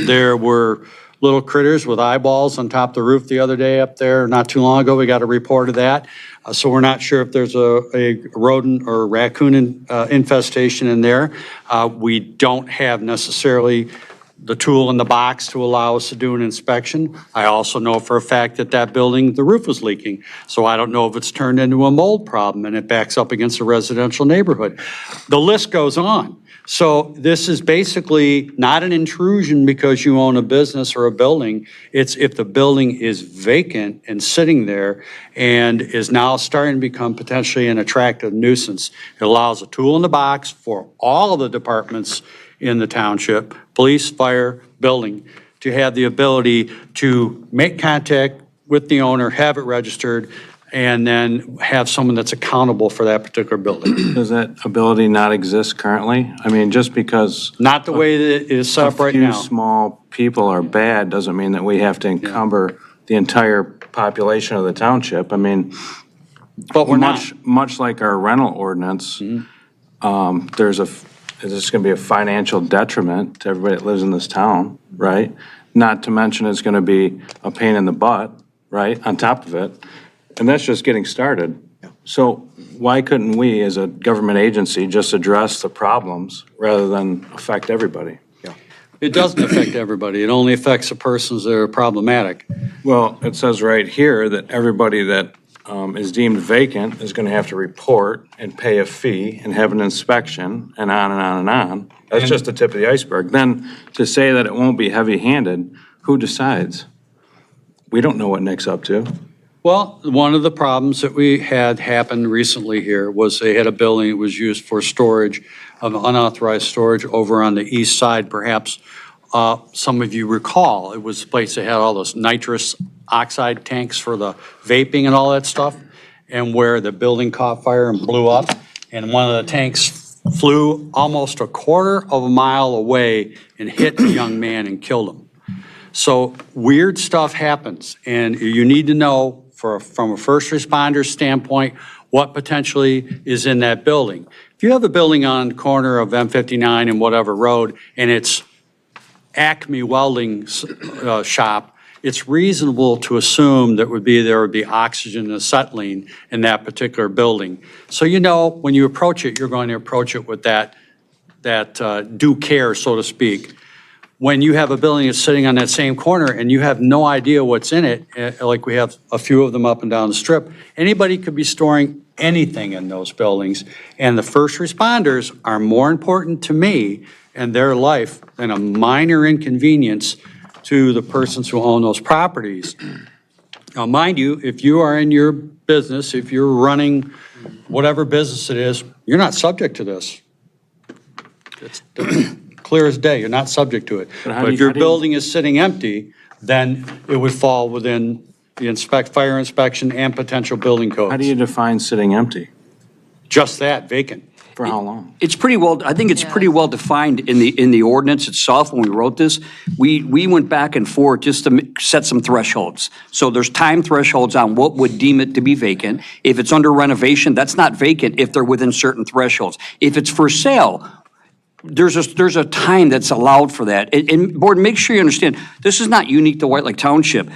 There were little critters with eyeballs on top of the roof the other day up there. Not too long ago, we got a report of that. So we're not sure if there's a rodent or raccoon infestation in there. We don't have necessarily the tool in the box to allow us to do an inspection. I also know for a fact that that building, the roof was leaking. So I don't know if it's turned into a mold problem and it backs up against a residential neighborhood. The list goes on. So this is basically not an intrusion because you own a business or a building. It's if the building is vacant and sitting there and is now starting to become potentially an attractive nuisance. It allows a tool in the box for all of the departments in the township, police, fire, building, to have the ability to make contact with the owner, have it registered, and then have someone that's accountable for that particular building. Does that ability not exist currently? I mean, just because Not the way that it is set up right a now. few small people are bad doesn't mean that we have to encumber the entire population of the township. I mean, But we're not. much like our rental ordinance, there's going to be a financial detriment to everybody that lives in this town, right? Not to mention it's going to be a pain in the butt, right, on top of it. And that's just getting started. So why couldn't we, as a government agency, just address the problems rather than affect everybody? It doesn't affect everybody. It only affects the persons that are problematic. Well, it says right here that everybody that is deemed vacant is going to have to report and pay a fee and have an inspection and on and on and on. That's just the tip of the iceberg. Then to say that it won't be heavy-handed, who decides? We don't know what Nick's up to. Well, one of the problems that we had happen recently here was they had a building that was used for storage, of unauthorized storage over on the east side. Perhaps some of you recall, it was a place that had all those nitrous oxide tanks for the vaping and all that stuff, and where the building caught fire and blew up, and one of the tanks flew almost a quarter of a mile away and hit a young man and killed him. So weird stuff happens, and you need to know from a first responder standpoint what potentially is in that building. If you have a building on the corner of M59 and whatever road, and it's Acme Welding shop, it's reasonable to assume that there would be oxygen and acetylene in that particular building. So you know, when you approach it, you're going to approach it with that due care, so to speak. When you have a building that's sitting on that same corner and you have no idea what's in it, like we have a few of them up and down the strip, anybody could be storing anything in those buildings. And the first responders are more important to me and their life than a minor inconvenience to the persons who own those properties. Now, mind you, if you are in your business, if you're running whatever business it is, you're not subject to this. It's clear as day, you're not subject to it. But if your building is sitting empty, then it would fall within the fire inspection and potential building codes. How do you define sitting empty? Just that, vacant. For how long? It's pretty well, I think it's pretty well defined in the ordinance itself when we wrote this. We went back and forth just to set some thresholds. So there's time thresholds on what would deem it to be vacant. If it's under renovation, that's not vacant if they're within certain thresholds. If it's for sale, there's a time that's allowed for that. And board, make sure you understand, this is not unique to White Lake Township.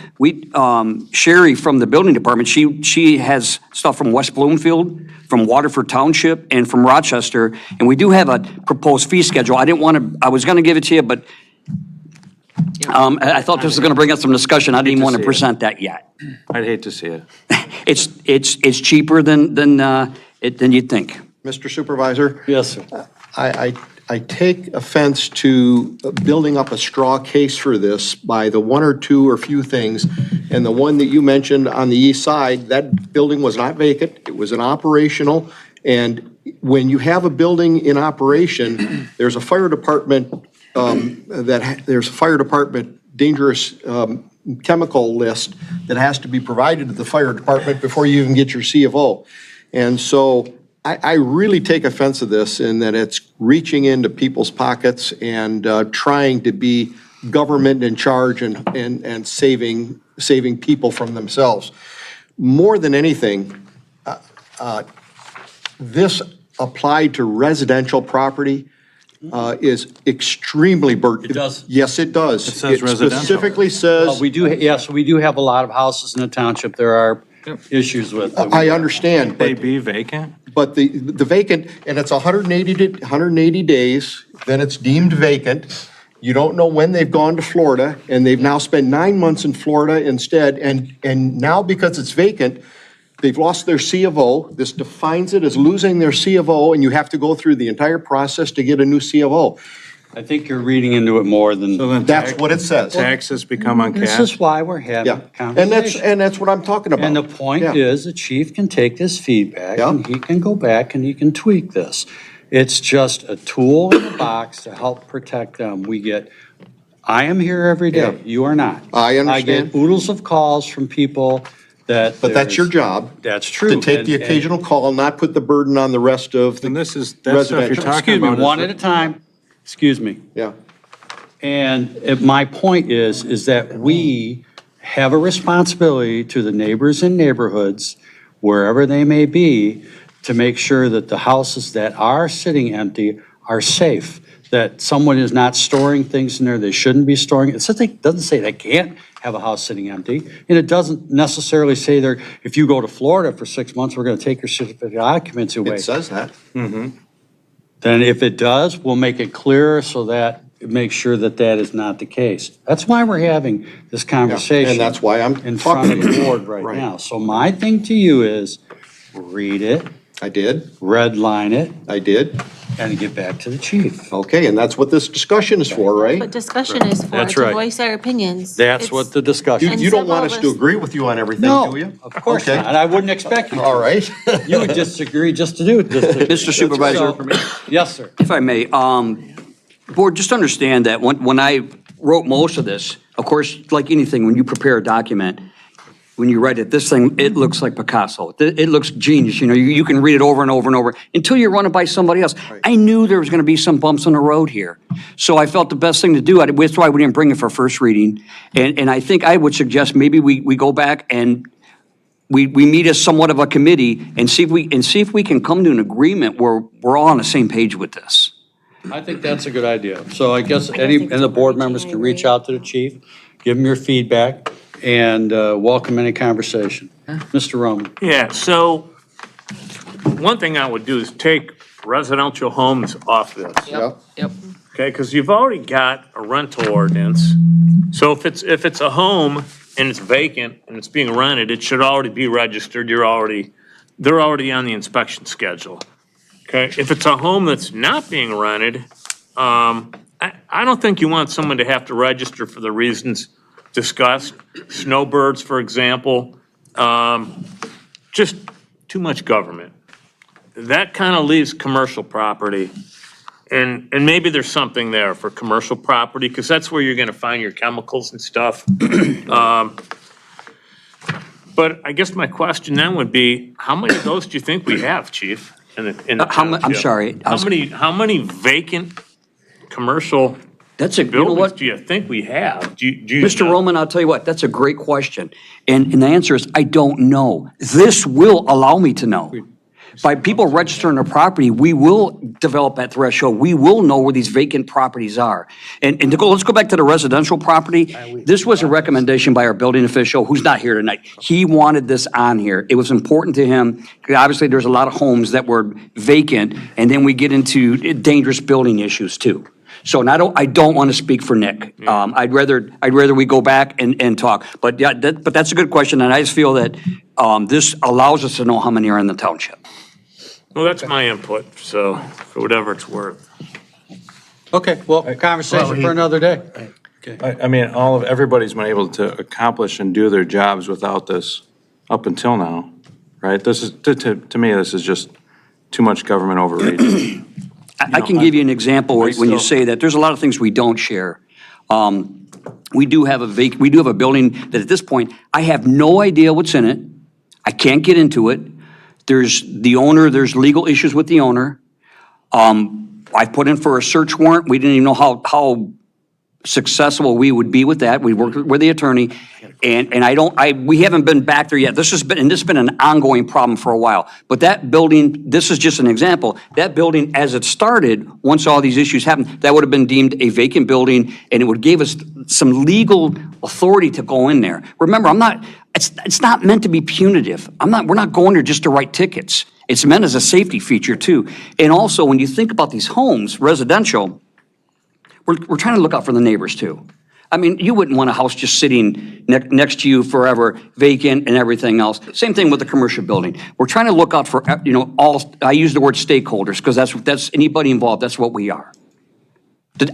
Sherry from the building department, she has stuff from West Bloomfield, from Waterford Township, and from Rochester, and we do have a proposed fee schedule. I was gonna give it to you, but I thought this was gonna bring us some discussion. I didn't even want to present that yet. I'd hate to see it. It's cheaper than you'd think. Mr. Supervisor? Yes, sir. I take offense to building up a straw case for this by the one or two or few things. And the one that you mentioned on the east side, that building was not vacant. It was an operational. And when you have a building in operation, there's a fire department, dangerous chemical list that has to be provided to the fire department before you even get your C of O. And so I really take offense to this in that it's reaching into people's pockets and trying to be government in charge and saving people from themselves. More than anything, this applied to residential property is extremely burdened. It does? Yes, it does. It says residential. Specifically says. We do have a lot of houses in the township there are issues with. I understand. They be vacant? But the vacant, and it's 180 days, then it's deemed vacant. You don't know when they've gone to Florida, and they've now spent 9 months in Florida instead, and now because it's vacant, they've lost their C of O. This defines it as losing their C of O, and you have to go through the entire process to get a new C of O. I think you're reading into it more than. So then That's what it says. taxes become uncashed? This is why we're having Yeah, a conversation. and that's what I'm talking about. And the point Yeah. is, the chief can take this feedback Yeah. and he can go back and he can tweak this. It's just a tool in the box to help protect them. I am here every day, Yeah. you are not. I understand. I get oodles of calls from people that. But that's your job. That's true. To take the And- occasional call, not put the burden on the rest of the And this is, that stuff you're residential. talking Excuse me, about. one at a time. Excuse me. Yeah. And my point is that we have a responsibility to the neighbors and neighborhoods, wherever they may be, to make sure that the houses that are sitting empty are safe, that someone is not storing things in there they shouldn't be storing. It doesn't say they can't have a house sitting empty, and it doesn't necessarily say there, if you go to Florida for 6 months, we're gonna take your certificate of occupancy away. It says that. Then if it does, we'll make it clearer so that it makes sure that that is not the case. That's why we're having this conversation. And that's why I'm in front of talking the about it. board right Right. now. So my thing to you is, read it, I did. red line it, I did. And get back to the chief. Okay, and that's what this discussion is for, right? What discussion is for, That's to right. voice our opinions. That's It's- what the discussion. You don't want us several to of us- agree with you on everything, No, do you? of course Okay. not. And I wouldn't expect you to. All right. You would disagree just to do it. Mr. Supervisor. Yes, sir. If I may, Board, just understand that when I wrote most of this, of course, like anything, when you prepare a document, when you write it, this thing, it looks like Picasso. It looks genius, you can read it over and over and over until you run it by somebody else. I knew there was gonna be some bumps in the road here. So I felt the best thing to do, that's why we didn't bring it for first reading. And I think I would suggest maybe we go back and we meet as somewhat of a committee and see if we can come to an agreement where we're all on the same page with this. I think that's a good idea. So I guess think and it's the board overreaching, members I can reach agree. out to the chief, give him your feedback, and welcome any conversation. Mr. Roman. Yeah, so one thing I would do is take residential homes off this. Yeah. Yep. Okay, because you've already got a rental ordinance. So if it's a home and it's vacant and it's being rented, it should already be registered. They're already on the inspection schedule. Okay, if it's a home that's not being rented, I don't think you want someone to have to register for the reasons discussed. Snowbirds, for example, just too much government. That kind of leaves commercial property. And maybe there's something there for commercial property, because that's where you're gonna find your chemicals and stuff. But I guess my question then would be, how many of those do you think we have, chief? In the I'm township? sorry. How many vacant commercial That's you know buildings what? do you think we have? Do you Mr. know? Roman, I'll tell you what, that's a great question. And the answer is, I don't know. This will allow me to know. By people registering their property, we will develop that threshold. We will know where these vacant properties are. And let's go back to the residential property. This was a recommendation by our building official, who's not here tonight. He wanted this on here. It was important to him. Obviously, there's a lot of homes that were vacant, and then we get into dangerous building issues too. So, and I don't want to speak for Nick. I'd rather we go back and talk. But yeah, but that's a good question, and I just feel that this allows us to know how many are in the township. Well, that's my input, so for whatever it's worth. Okay, well, conversation for another day. I mean, everybody's been able to accomplish and do their jobs without this up until now, right? This is, to me, this is just too much government overreach. I can give you an example when you still- say that. There's a lot of things we don't share. We do have a building that at this point, I have no idea what's in it. I can't get into it. There's the owner, there's legal issues with the owner. I've put in for a search warrant. We didn't even know how successful we would be with that. We worked with the attorney, and we haven't been back there yet. This has been an ongoing problem for a while. But that building, this is just an example. That building, as it started, once all these issues happened, that would have been deemed a vacant building, and it would give us some legal authority to go in there. Remember, it's not meant to be punitive. We're not going there just to write tickets. It's meant as a safety feature too. And also, when you think about these homes, residential, we're trying to look out for the neighbors too. I mean, you wouldn't want a house just sitting next to you forever, vacant and everything else. Same thing with the commercial building. We're trying to look out for, I use the word stakeholders because that's anybody involved, that's what we are.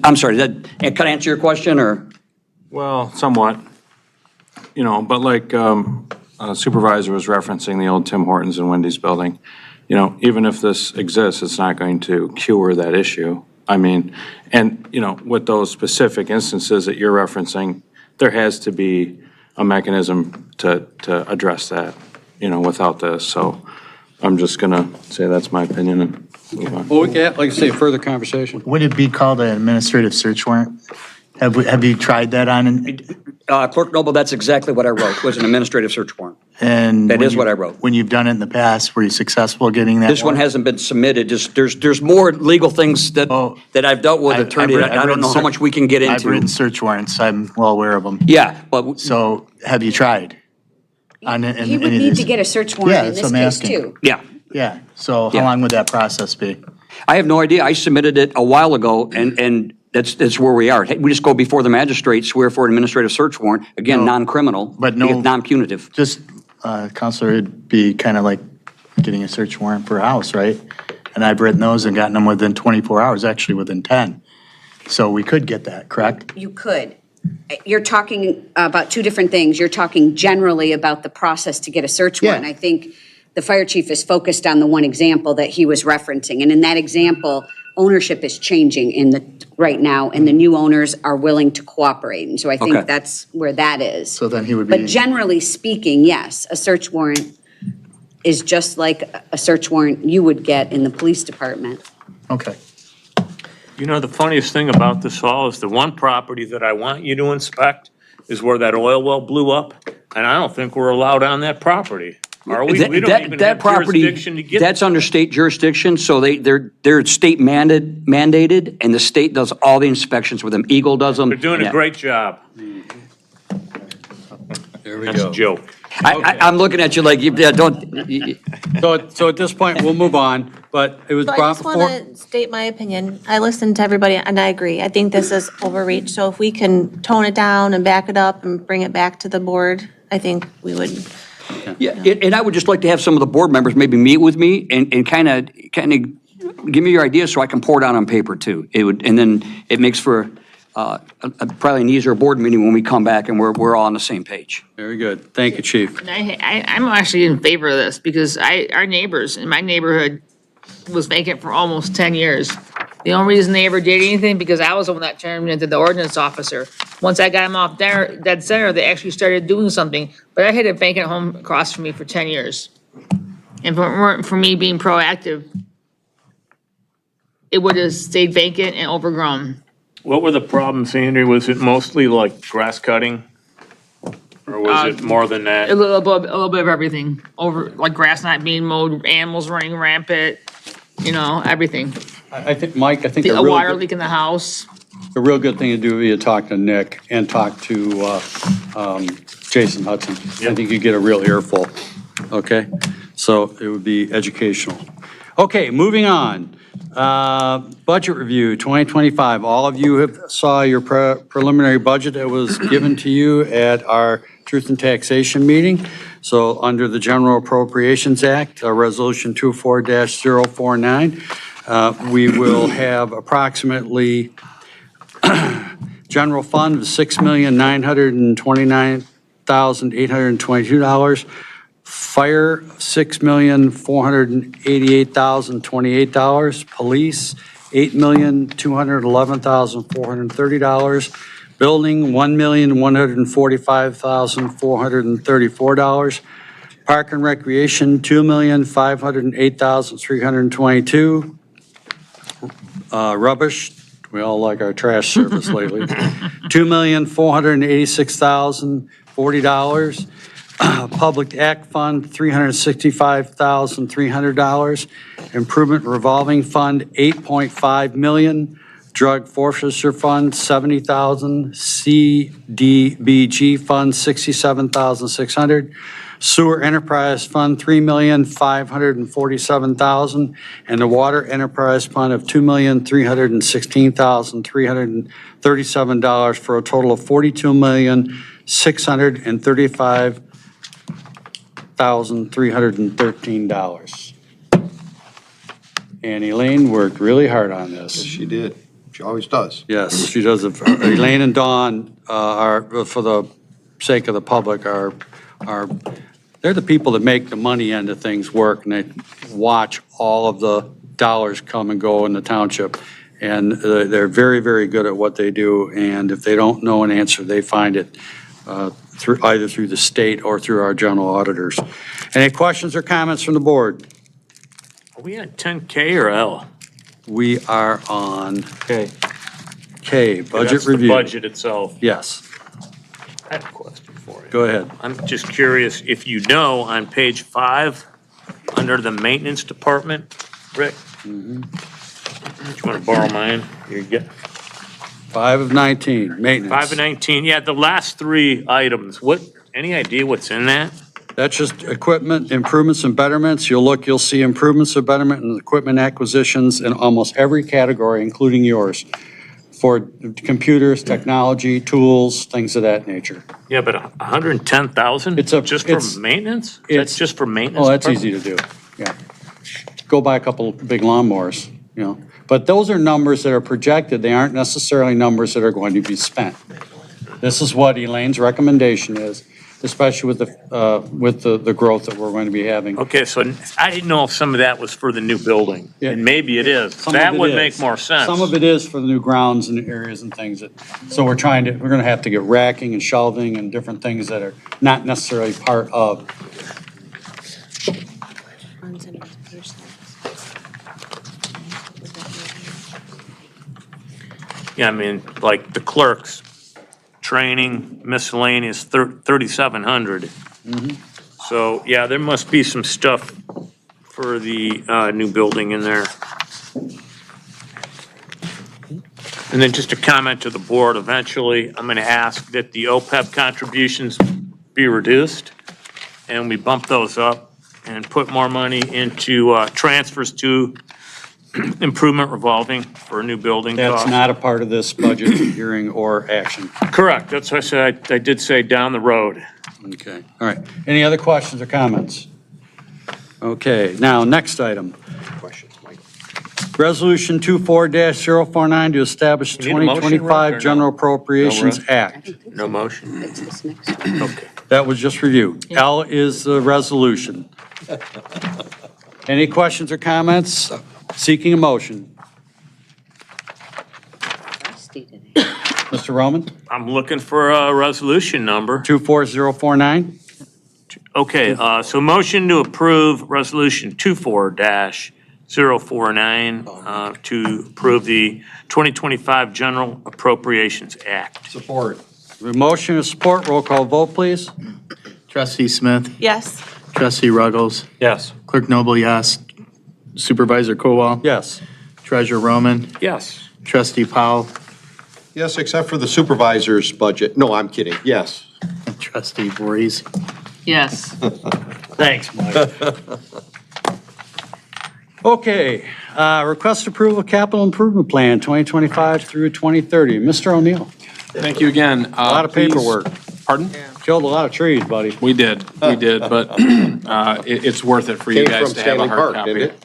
I'm sorry, can I answer your question or? Well, somewhat, but like Supervisor was referencing the old Tim Hortons and Wendy's building, even if this exists, it's not going to cure that issue. I mean, and, with those specific instances that you're referencing, there has to be a mechanism to address that, without this. So I'm just gonna say that's my opinion and move on. Well, we can, like I say, further conversation. Would it be called an administrative search warrant? Have you tried that on? Clerk Noble, that's exactly what I wrote, was an administrative search warrant. And That when is what I wrote. When you've done it in the past, were you successful getting that? This one hasn't been submitted, just, there's more legal things that I've dealt with, I've attorney, written- I don't know how much we can get I've written into. search warrants. I'm well aware of them. Yeah, but, So have you tried? On He any would of need this? to get a search Yeah, warrant in that's this what I'm case asking. too. yeah, Yeah, so how Yeah. long would that process be? I have no idea, I submitted it a while ago, and that's where we are. We just go before the magistrate, swear for an administrative search warrant, again, No, non-criminal, but no- non-punitive. Just, Counselor, it'd be kind of like getting a search warrant for a house, right? And I've written those and gotten them within 24 hours, actually within 10. So we could get that, correct? You could. You're talking about two different things. You're talking generally about the process to get a search warrant. Yeah. I think the fire chief is focused on the one example that he was referencing. And in that example, ownership is changing right now, and the new owners are willing to cooperate. And so I Okay. think that's where that is. So then he would be. But generally speaking, yes, a search warrant is just like a search warrant you would get in the police department. Okay. You know, the funniest thing about this all is the one property that I want you to inspect is where that oil well blew up, and I don't think we're allowed on that property. Are we? We don't even That have property, jurisdiction to get. that's under state jurisdiction, so they're state mandated, and the state does all the inspections with them. Eagle does them. They're doing Yeah. a great job. There we That's go. a joke. I'm looking at you like, don't, So at this point, we'll move on, but it was So I brought just before. want to state my opinion. I listened to everybody and I agree. I think this is overreach. So if we can tone it down and back it up and bring it back to the board, I think we would. yeah, and I would just like to have some of the board members maybe meet with me and kind of give me your ideas so I can pour it out on paper too. It would, and then it makes for probably an easier board meeting when we come back and we're all on the same page. Very good. Thank you, Chief. And I'm actually in favor of this because our neighbors in my neighborhood was vacant for almost 10 years. The only reason they ever did anything because I was the one that turned into the ordinance officer. Once I got them off there, dead center, they actually started doing something. But I had a vacant home across from me for 10 years. And if it weren't for me being proactive, it would have stayed vacant and overgrown. What were the problems, Andy? Was it mostly like grass cutting? Or was it more than that? A little bit of everything. Like grass not being mowed, animals running rampant, everything. I think, Mike, I think A a water real, leak in the house. a real good thing to do would be to talk to Nick and talk to Jason Hudson. I think you get a real earful, okay? So it would be educational. Okay, moving on. Budget review 2025. All of you saw your preliminary budget that was given to you at our Truth and Taxation meeting. So under the General Appropriations Act, Resolution 24-049, we will have approximately general fund of $6,929,822. Fire, $6,488,028. Police, $8,211,430. Building, $1,145,434. Park and Recreation, $2,508,322. Rubbish, we all like our trash service lately. $2,486,040. Public Act Fund, $365,300. Improvement Revolving Fund, $8.5 million. Drug Forfeiture Fund, $70,000. CDBG Fund, $67,600. Sewer Enterprise Fund, $3,547,000. And the Water Enterprise Fund of $2,316,337 for a total of $42,635,313. And Elaine worked really hard on this. She did. She always does. Yes, she does. Elaine and Dawn are, for the sake of the public, they're the people that make the money end of things work, and they watch all of the dollars come and go in the township. And they're very, very good at what they do, and if they don't know an answer, they find it either through the state or through our general auditors. Any questions or comments from the board? Are we on 10K or L? We are on Okay. K, budget That's review. the budget itself. Yes, I have a question for you. go ahead. I'm just curious if you know on page 5, under the maintenance department, Rick? Do you want to borrow mine? You get 5 of 19, maintenance. 5 and 19, yeah, the last 3 items, any idea what's in that? That's just equipment improvements and betterments. You'll see improvements and betterment and equipment acquisitions in almost every category, including yours, for computers, technology, tools, things of that nature. Yeah, but 110,000? It's a- Just it's- for maintenance? it's- That's just for maintenance? Oh, that's department? easy to do, yeah. go buy a couple big lawnmowers, you know. But those are numbers that are projected. They aren't necessarily numbers that are going to be spent. This is what Elaine's recommendation is, especially with the growth that we're going to be having. Okay, so I didn't know if some of that was for the new building, and maybe it is. Some of That it would is. make more sense. Some of it is for the new grounds and areas and things that, so we're gonna have to get racking and shelving and different things that are not necessarily part of. Yeah, I mean, like the clerks, training, miscellaneous, 3,700. So, yeah, there must be some stuff for the new building in there. And then just a comment to the board, eventually, I'm gonna ask that the OPEB contributions be reduced, and we bump those up and put more money into transfers to improvement revolving for a new building That's cost. not a part of this budget hearing or action. Correct, that's what I said, I did say down the road. Okay, all right. Any other questions or comments? Okay, now, next item. Questions, Mike? Resolution 24-049 to establish We need a motion, Rick, or 2025 no? General Appropriations No, Rick? Act. No motion? It's this next one. Okay. That was just review. L is the resolution. Any questions or comments? Seeking a motion. Rusty today. Mr. Roman? I'm looking for a resolution number. 24049? Okay, so motion to approve resolution 24-049 to approve the 2025 General Appropriations Act. Support. The motion is support. Roll call vote, please. Trustee Smith, Yes. Trustee Ruggles, Yes. Clerk Noble, yes. Supervisor Kowal, Yes. Treasurer Roman, Yes. Trustee Powell, Yes, except for the supervisor's budget. No, I'm kidding. Yes. Trustee Voorhees. Yes. Thanks, Mike. Okay, request approval of capital improvement plan 2025 through 2030. Mr. O'Neill, Thank you again. a lot of paperwork. Pardon? Killed a lot of trees, buddy. We did, but it's worth it for you Came guys from to have a Stanley hard Park, copy. didn't it?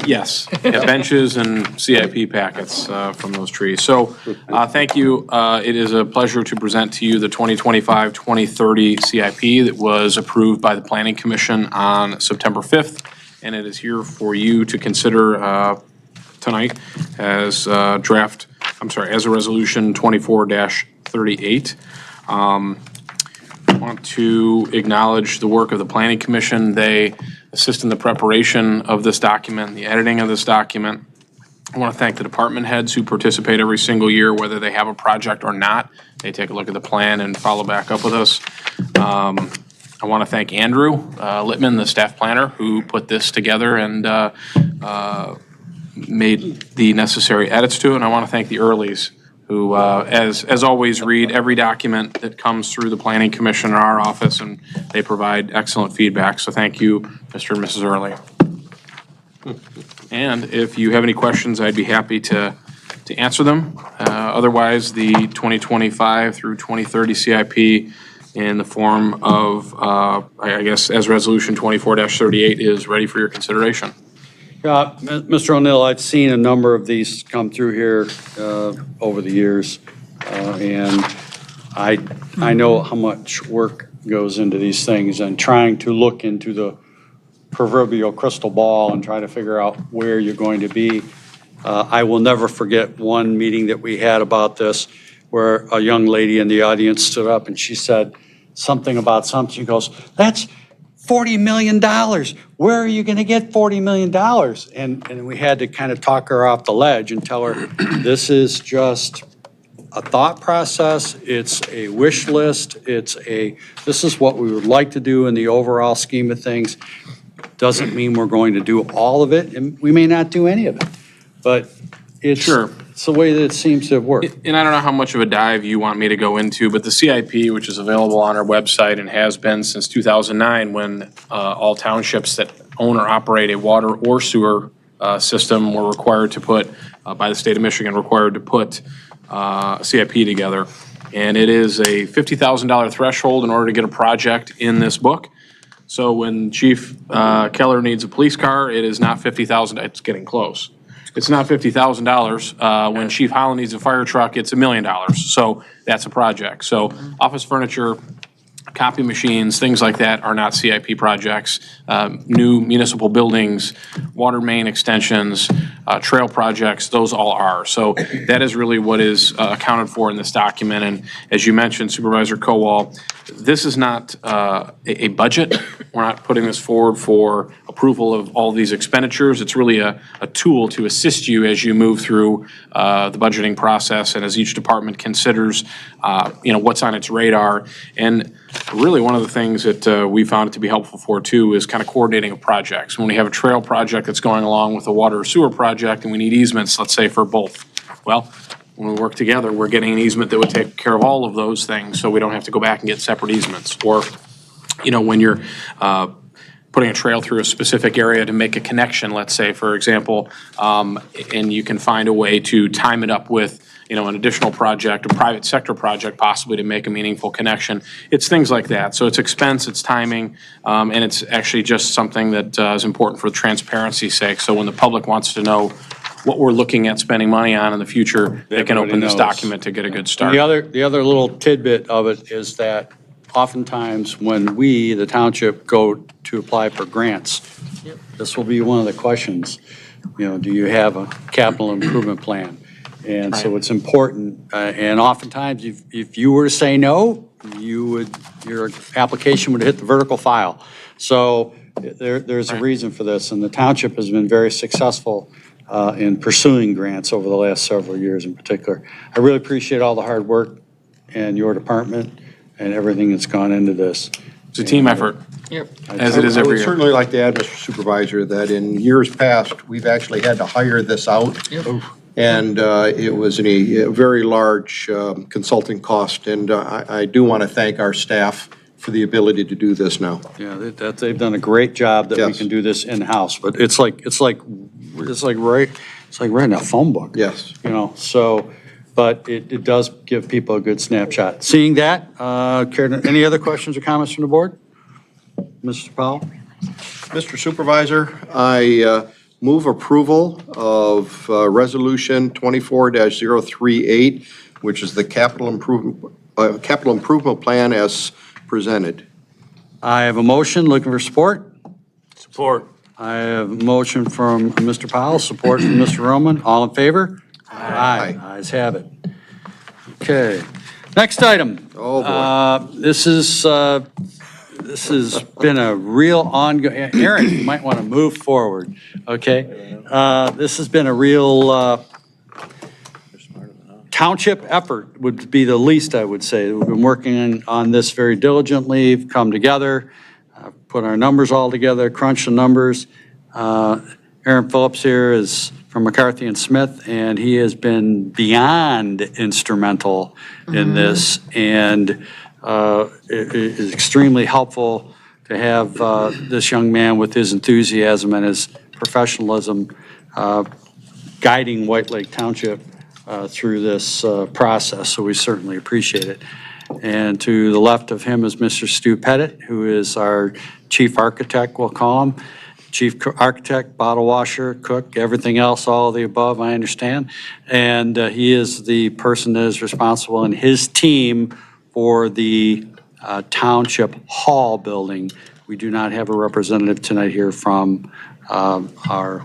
Yes, yeah, benches and CIP packets from those trees. So thank you. It is a pleasure to present to you the 2025-2030 CIP that was approved by the Planning Commission on September 5th, and it is here for you to consider tonight as as a resolution 24-38. I want to acknowledge the work of the Planning Commission. They assist in the preparation of this document, the editing of this document. I want to thank the department heads who participate every single year, whether they have a project or not. They take a look at the plan and follow back up with us. I want to thank Andrew Littman, the staff planner, who put this together and made the necessary edits to it. And I want to thank the Earlies, who, as always, read every document that comes through the Planning Commission in our office, and they provide excellent feedback. So thank you, Mr. and Mrs. Early. And if you have any questions, I'd be happy to answer them. Otherwise, the 2025 through 2030 CIP in the form of, I guess, as Resolution 24-38 is ready for your consideration. Mr. O'Neill, I've seen a number of these come through here over the years, and I know how much work goes into these things, and trying to look into the proverbial crystal ball and try to figure out where you're going to be. I will never forget one meeting that we had about this, where a young lady in the audience stood up and she said something about something. She goes, "That's $40 million. Where are you going to get $40 million? And we had to kind of talk her off the ledge and tell her, this is just a thought process. It's a wish list. This is what we would like to do in the overall scheme of things. Doesn't mean we're going to do all of it, and we may not do any of it. But it's the way that it seems to have worked. And I don't know how much of a dive you want me to go into, but the CIP, which is available on our website and has been since 2009, when all townships that own or operate a water or sewer system were required to put, by the state of Michigan, required to put a CIP together. And it is a $50,000 threshold in order to get a project in this book. So when Chief Keller needs a police car, it is not $50,000, it's getting close. It's not $50,000. When Chief Holland needs a fire truck, it's $1 million. So that's a project. So office furniture, copy machines, things like that are not CIP projects. New municipal buildings, water main extensions, trail projects, those all are. So that is really what is accounted for in this document. And as you mentioned, Supervisor Kowal, this is not a budget. We're not putting this forward for approval of all these expenditures. It's really a tool to assist you as you move through the budgeting process and as each department considers, what's on its radar. And really, one of the things that we found it to be helpful for too is kind of coordinating of projects. When we have a trail project that's going along with a water or sewer project and we need easements, let's say for both. Well, when we work together, we're getting an easement that would take care of all of those things, so we don't have to go back and get separate easements. Or, when you're putting a trail through a specific area to make a connection, let's say, for example, and you can find a way to time it up with an additional project, a private sector project, possibly to make a meaningful connection. It's things like that. So it's expense, it's timing, and it's actually just something that is important for transparency's sake. So when the public wants to know what we're looking at spending money on in the future, they can open this document to get a good start. The other little tidbit of it is that oftentimes when we, the township, go to apply for grants, this will be one of the questions. Do you have a capital improvement plan? And so it's important, and oftentimes if you were to say no, your application would hit the vertical file. So there's a reason for this, and the township has been very successful in pursuing grants over the last several years in particular. I really appreciate all the hard work in your department and everything that's gone into this. It's a team effort. Yep. As it is every I would year. certainly like to add, Mr. Supervisor, that in years past, we've actually had to hire this out. Yep. And it was a very large consulting cost, and I do want to thank our staff for the ability to do this now. Yeah, they've done a great job that we Yes. can do this in-house, but it's like writing a phone book. Yes. So, but it does give people a good snapshot. Seeing that, any other questions or comments from the board? Mr. Powell? Mr. Supervisor, I move approval of Resolution 24-038, which is the capital improvement plan as presented. I have a motion, looking for support. Support. I have a motion from Mr. Powell, support from Mr. Roman. All in favor? Aye. Ayes have it. Okay. Next item. Oh, boy. This has been a real ongoing, Aaron, you might want to move forward, okay? This has been a real township effort, would be the least I would say. We've been working on this very diligently, we've come together, put our numbers all together, crunched the numbers. Aaron Phillips here is from McCarthy and Smith, and he has been beyond instrumental in this, and it is extremely helpful to have this young man with his enthusiasm and his professionalism guiding White Lake Township through this process, so we certainly appreciate it. And to the left of him is Mr. Stu Pettit, who is our chief architect, we'll call him. Chief architect, bottle washer, cook, everything else, all of the above, I understand. And he is the person that is responsible in his team for the Township Hall building. We do not have a representative tonight here from our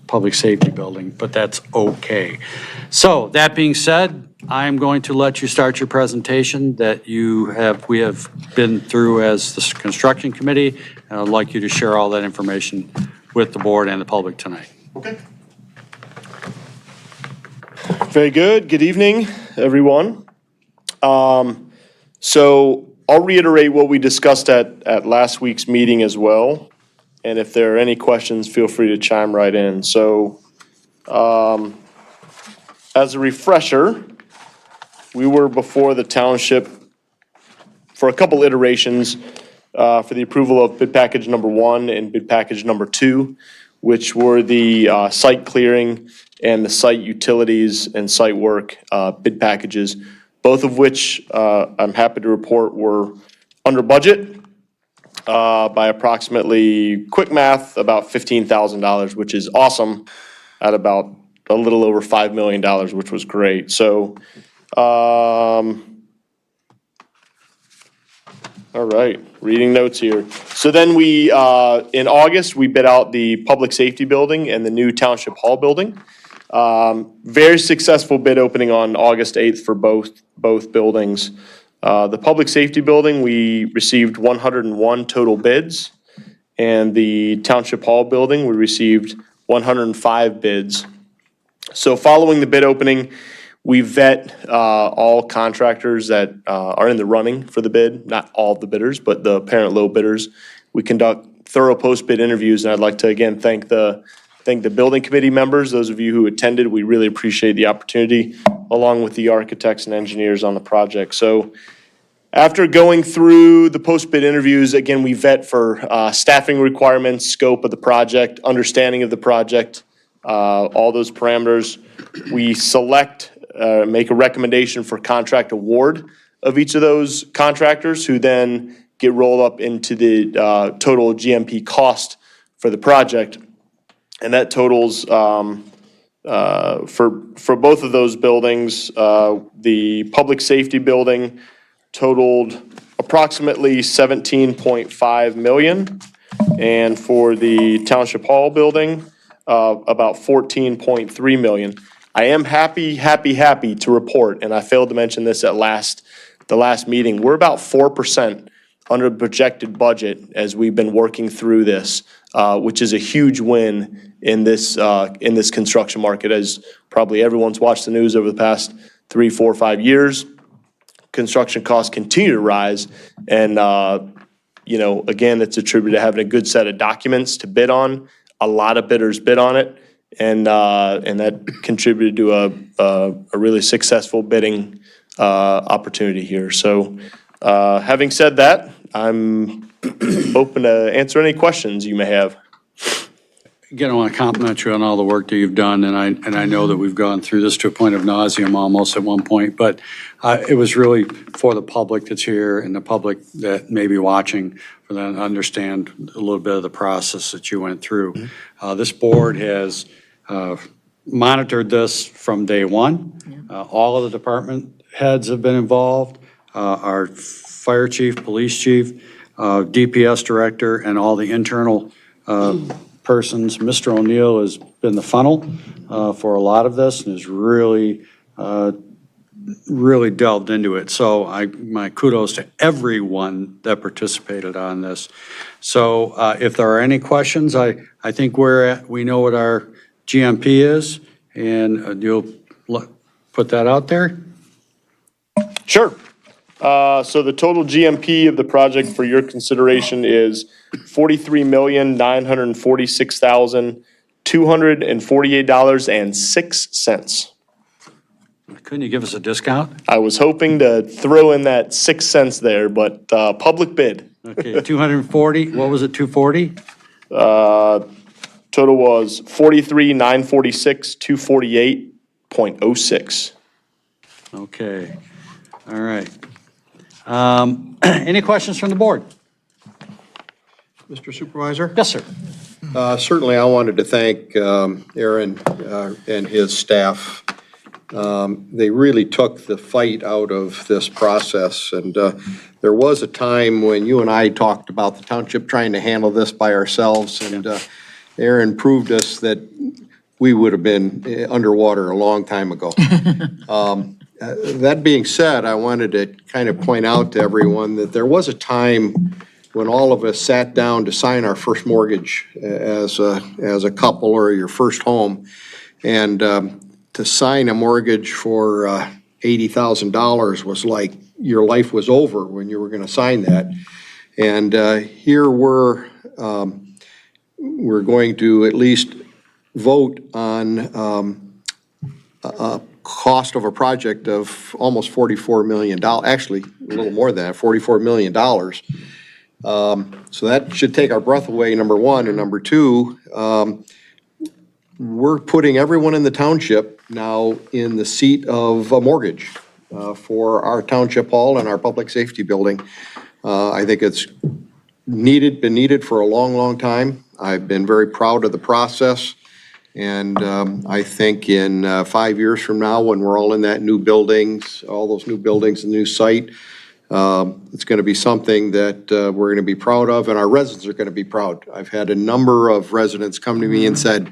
public safety building, but that's okay. So that being said, I'm going to let you start your presentation that we have been through as the construction committee, and I'd like you to share all that information with the board and the public tonight. Okay. Very good. Good evening, everyone. So I'll reiterate what we discussed at last week's meeting as well. And if there are any questions, feel free to chime right in. So as a refresher, we were before the township for a couple iterations for the approval of bid package number 1 and bid package number 2, which were the site clearing and the site utilities and site work bid packages, both of which I'm happy to report were under budget. by approximately, quick math, about $15,000, which is awesome, at about a little over $5 million, which was great. So, all right, reading notes here. So then we, in August, we bid out the public safety building and the new township hall building. Very successful bid opening on August 8th for both buildings. The public safety building, we received 101 total bids. And the township hall building, we received 105 bids. So following the bid opening, we vet all contractors that are in the running for the bid, not all of the bidders, but the apparent low bidders. We conduct thorough post-bid interviews, and I'd like to again thank the building committee members, those of you who attended. We really appreciate the opportunity, along with the architects and engineers on the project. So after going through the post-bid interviews, again, we vet for staffing requirements, scope of the project, understanding of the project, all those parameters. We select, make a recommendation for contract award of each of those contractors, who then get rolled up into the total GMP cost for the project. And that totals, for both of those buildings, the public safety building totaled approximately $17.5 million. And for the township hall building, about $14.3 million. I am happy to report, and I failed to mention this at the last meeting, we're about 4% under projected budget as we've been working through this, which is a huge win in this construction market. As probably everyone's watched the news over the past 3, 4, 5 years, construction costs continue to rise. And, again, it's attributed to having a good set of documents to bid on. A lot of bidders bid on it, and that contributed to a really successful bidding opportunity here. So, having said that, I'm open to answer any questions you may have. Again, I want to compliment you on all the work that you've done, and I know that we've gone through this to a point of nauseam almost at one point, but it was really for the public that's here and the public that may be watching, for them to understand a little bit of the process that you went through. This board has monitored this from day one. All of the department heads have been involved, our fire chief, police chief, DPS director, and all the internal persons. Mr. O'Neill has been the funnel for a lot of this and has really delved into it. So my kudos to everyone that participated on this. So if there are any questions, I think we know what our GMP is, and you'll put that out there? Sure. So the total GMP of the project for your consideration is $43,946,248.06. Couldn't you give us a discount? I was hoping to throw in that 6 cents there, but public bid. Okay, 240, what was it, 240? Total was 43,946,248.06. Okay, all right. Any questions from the board? Mr. Supervisor? Yes, sir. Certainly, I wanted to thank Aaron and his staff. They really took the fight out of this process, and there was a time when you and I talked about the township trying to handle this by ourselves, and Aaron proved us that we would have been underwater a long time ago. That being said, I wanted to kind of point out to everyone that there was a time when all of us sat down to sign our first mortgage as a couple, or your first home, and to sign a mortgage for $80,000 was like your life was over when you were going to sign that. And here we're going to at least vote on a cost of a project of almost $44 million, actually a little more than that, $44 million. So that should take our breath away, number one. And number two, we're putting everyone in the township now in the seat of a mortgage for our township hall and our public safety building. I think it's been needed for a long, long time. I've been very proud of the process. And I think in 5 years from now, when we're all in that new buildings, all those new buildings, and new site, it's going to be something that we're going to be proud of, and our residents are going to be proud. I've had a number of residents come to me and said,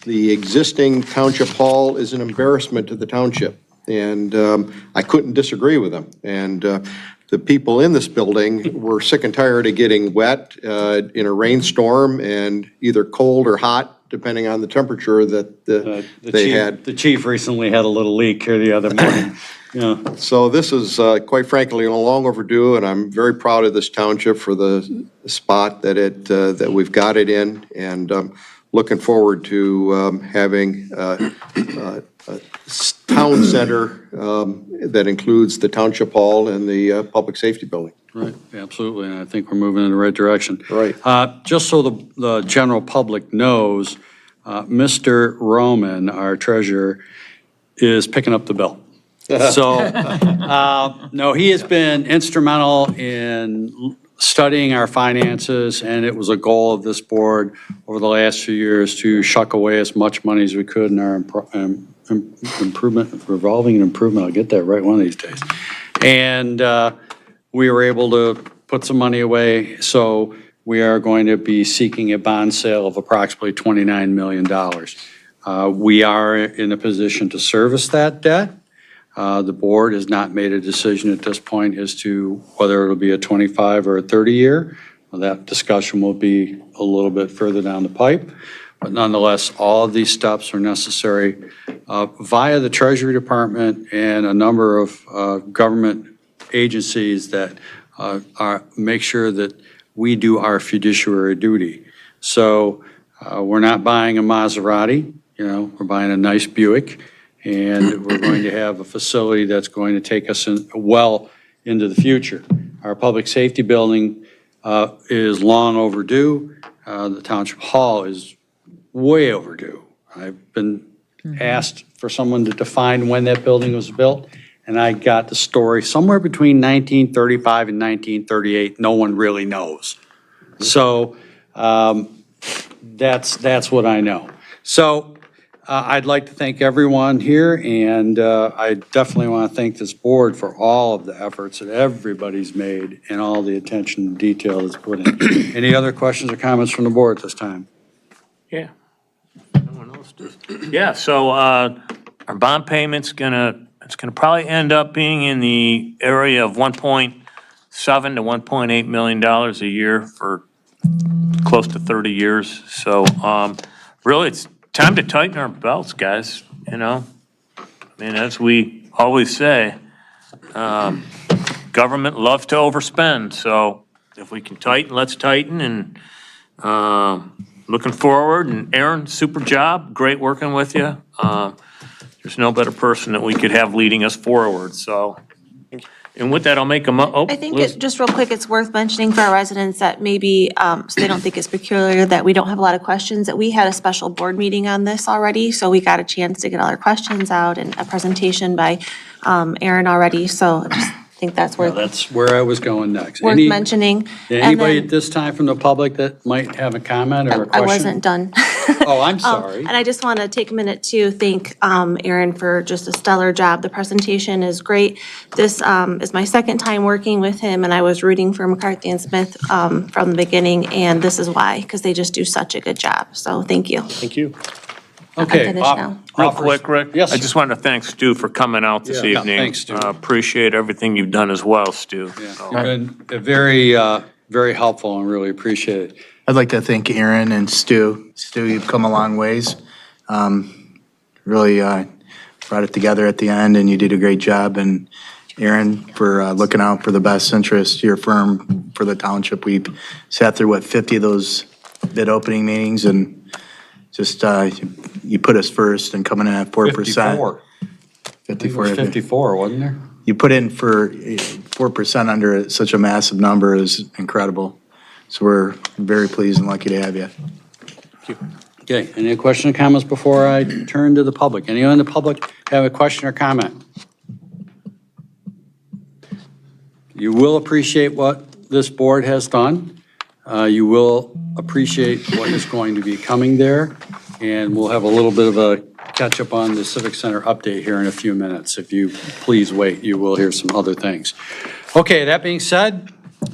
the existing township hall is an embarrassment to the township. And I couldn't disagree with them. And the people in this building were sick and tired of getting wet in a rainstorm and either cold or hot, depending on the temperature that they had. The chief recently had a little leak here the other morning. Yeah. So this is, quite frankly, long overdue, and I'm very proud of this township for the spot that we've got it in, and looking forward to having a town center that includes the township hall and the public safety building. Right, absolutely, and I think we're moving in the right direction. Right. Just so the general public knows, Mr. Roman, our treasurer, is picking up the bill. So, no, he has been instrumental in studying our finances, and it was a goal of this board over the last few years to shuck away as much money as we could in our revolving improvement. I'll get that right one of these days. And we were able to put some money away, so we are going to be seeking a bond sale of approximately $29 million. We are in a position to service that debt. The board has not made a decision at this point as to whether it'll be a 25 or a 30-year. That discussion will be a little bit further down the pipe. But nonetheless, all of these steps are necessary via the Treasury Department and a number of government agencies that make sure that we do our fiduciary duty. So we're not buying a Maserati, we're buying a nice Buick. And we're going to have a facility that's going to take us well into the future. Our public safety building is long overdue. The Township Hall is way overdue. I've been asked for someone to define when that building was built, and I got the story somewhere between 1935 and 1938. No one really knows. So that's what I know. So I'd like to thank everyone here, and I definitely want to thank this board for all of the efforts that everybody's made and all the attention and detail that's put in. Any other questions or comments from the board at this time? Yeah. No one else does. Yeah, so our bond payment's it's gonna probably end up being in the area of $1.7 to $1.8 million a year for close to 30 years. So really, it's time to tighten our belts, guys, I mean, as we always say, government loves to overspend, so if we can tighten, let's tighten, and looking forward, and Aaron, super job, great working with you. There's no better person that we could have leading us forward, so. And with that, I'll make I think just real quick, it's worth mentioning for our residents that maybe, so they don't think it's peculiar that we don't have a lot of questions, that we had a special board meeting on this already, so we got a chance to get all our questions out and a presentation by Aaron already, so I just think that's worth That's where I was going next. mentioning. And Anybody then- at this time from the public that might have a comment or a I question? wasn't done. Oh, I'm sorry. And I just want to take a minute to thank Aaron for just a stellar job. The presentation is great. This is my second time working with him, and I was rooting for McCarthy and Smith from the beginning, and this is why, because they just do such a good job. So thank you. Thank you. Okay. finished now. Real quick, Rick? Yes, I sir. just wanted to thank Stu for coming out this Yeah, evening. thanks, Stu. Appreciate everything you've done as well, Stu. You've been very, very helpful and really appreciate it. I'd like to thank Aaron and Stu. Stu, you've come a long ways. Really brought it together at the end, and you did a great job. And Aaron, for looking out for the best interest of your firm for the township. We've sat through, 50 of those bid opening meetings, and just, you put us first and coming in at 4%. 54. I think it was 54, wasn't there? You put in for 4% under such a massive number is incredible. So we're very pleased and lucky to have you. Okay, any questions or comments before I turn to the public? Anyone in the public have a question or comment? You will appreciate what this board has done. You will appreciate what is going to be coming there, and we'll have a little bit of a catch-up on the Civic Center update here in a few minutes. If you please wait, you will hear some other things. Okay, that being said,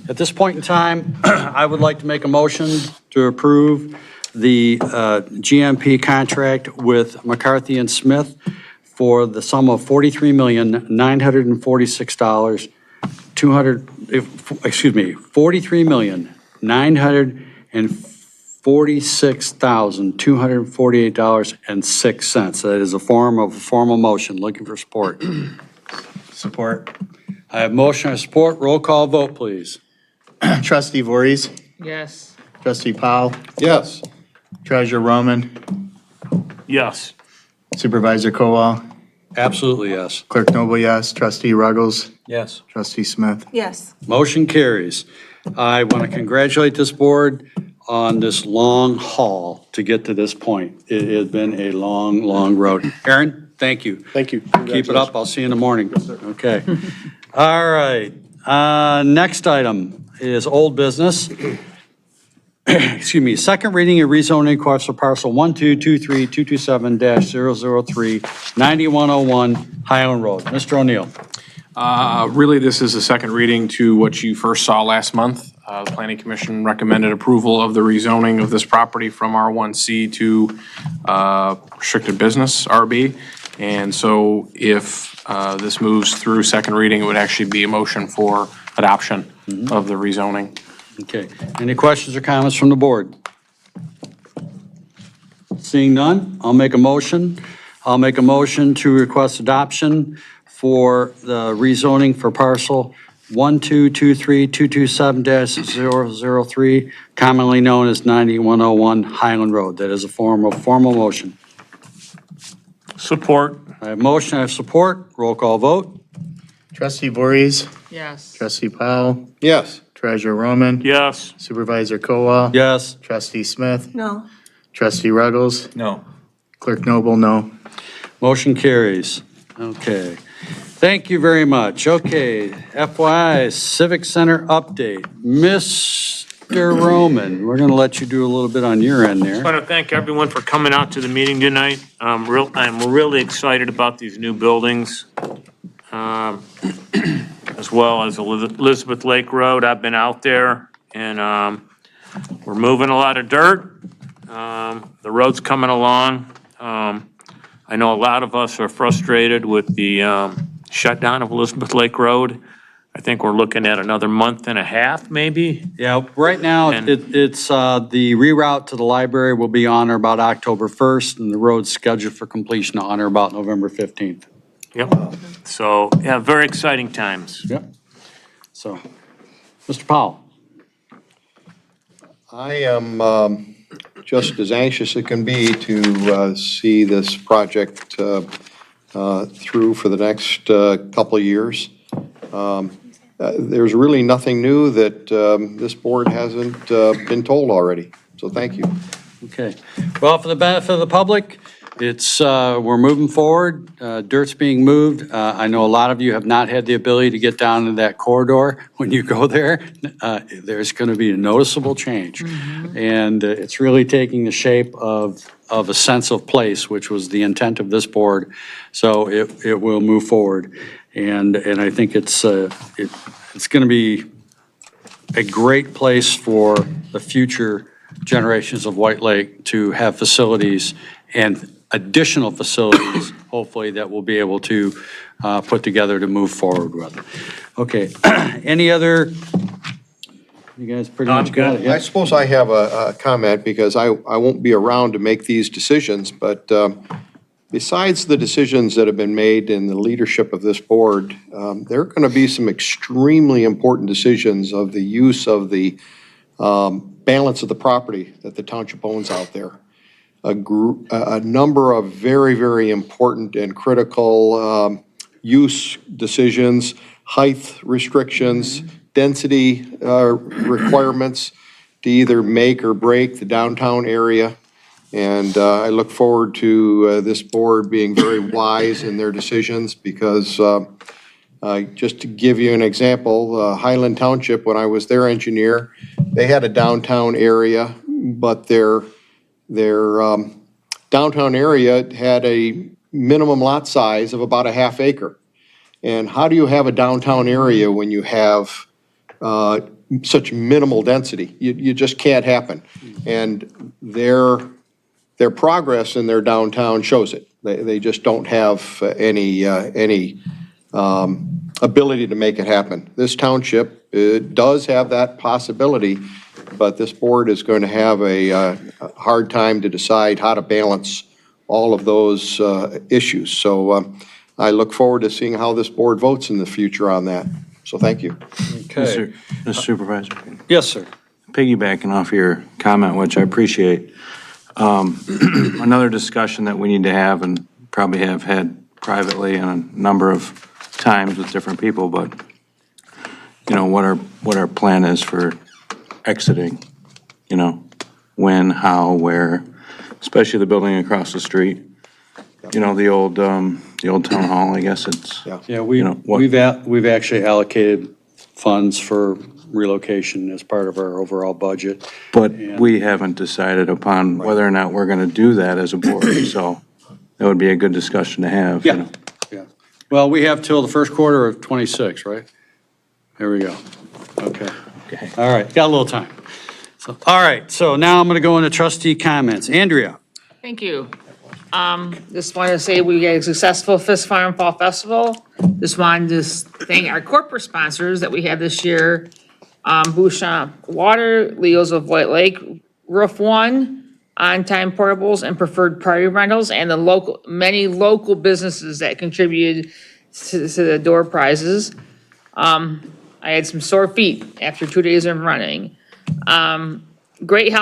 at this point in time, I would like to make a motion to approve the GMP contract with McCarthy and Smith for the sum of $43,946, $43,946,248.06. That is a form of a formal motion. Looking for support. Support. I have motion and support. Roll call vote, please. Trustee Voorhees, Yes. Trustee Powell, Yes. Treasurer Roman, Yes. Supervisor Kowal, Absolutely, yes. Clerk Noble, yes. Trustee Ruggles, Yes. Trustee Smith. Yes. Motion carries. I want to congratulate this board on this long haul to get to this point. It has been a long, long road. Aaron, thank you. Thank you. Keep it up. I'll see you in the morning. Okay. All right. Next item is old business. Excuse me. Second reading of rezoning request for parcel 1223227-003, 9101 Highland Road. Mr. O'Neill. Really, this is a second reading to what you first saw last month. The Planning Commission recommended approval of the rezoning of this property from R1C to restricted business, RB. And so if this moves through second reading, it would actually be a motion for adoption of the rezoning. Okay. Any questions or comments from the board? Seeing none, I'll make a motion. I'll make a motion to request adoption for the rezoning for parcel 1223227-003, commonly known as 9101 Highland Road. That is a formal motion. Support. I have motion, I have support. Roll call vote. Trustee Voorhees, Yes. Trustee Powell, Yes. Treasurer Roman, Yes. Supervisor Kowal, Yes. Trustee Smith, No. Trustee Ruggles, No. Clerk Noble, no. Motion carries. Okay. Thank you very much. Okay, FYI, Civic Center update. Mr. Roman, we're going to let you do a little bit on your end I there. want to thank everyone for coming out to the meeting tonight. I'm really excited about these new buildings, as well as Elizabeth Lake Road. I've been out there, and we're moving a lot of dirt. The road's coming along. I know a lot of us are frustrated with the shutdown of Elizabeth Lake Road. I think we're looking at another month and a half, maybe. Yeah, right now, And- it's the reroute to the library will be on or about October 1st, and the road's scheduled for completion on or about November 15th. Yep. So, yeah, very exciting times. Yep. So, Mr. Powell. I am just as anxious as can be to see this project through for the next couple of years. There's really nothing new that this board hasn't been told already, so thank you. Okay. Well, for the benefit of the public, we're moving forward. Dirt's being moved. I know a lot of you have not had the ability to get down to that corridor. When you go there, there's going to be a noticeable change. And it's really taking the shape of a sense of place, which was the intent of this board. So it will move forward. And I think it's going to be a great place for the future generations of White Lake to have facilities and additional facilities, hopefully, that we'll be able to put together to move forward with. Okay, any other, you guys pretty much got it? I Yeah? suppose I have a comment because I won't be around to make these decisions, but besides the decisions that have been made in the leadership of this board, there are going to be some extremely important decisions of the use of the balance of the property that the township owns out there. A number of very, very important and critical use decisions, height restrictions, density requirements to either make or break the downtown area. And I look forward to this board being very wise in their decisions because just to give you an example, Highland Township, when I was their engineer, they had a downtown area, but their downtown area had a minimum lot size of about a half acre. And how do you have a downtown area when you have such minimal density? You just can't happen. And their progress in their downtown shows it. They just don't have any ability to make it happen. This township does have that possibility, but this board is going to have a hard time to decide how to balance all of those issues. So I look forward to seeing how this board votes in the future on that. So thank you. Okay. Mr. Supervisor, Yes, sir. piggybacking off your comment, which I appreciate, another discussion that we need to have and probably have had privately and a number of times with different people, but, you know, what our plan is for exiting, you know, when, how, where, especially the building across the street. You know, the old town hall, I guess it's. Yeah. Yeah, You know, what- we've actually allocated funds for relocation as part of our overall budget. But we haven't decided upon whether or not we're gonna do that as a board, so that would be a good discussion to have, you Yeah. know. Yeah. Well, we have till the first quarter of '26, right? There we go. Okay. Okay. All right, got a little time. So, all right, so now I'm going to go into trustee comments. Andrea? Thank you. Just wanted to say we had a successful Fisk Farm Fall Festival. Just wanted to thank our corporate sponsors that we had this year. Bouchon Water, Leo's of White Lake, Roof One, On Time Portables, and Preferred Party Rentals, and the many local businesses that contributed to the door prizes. I had some sore feet after 2 days of running. Great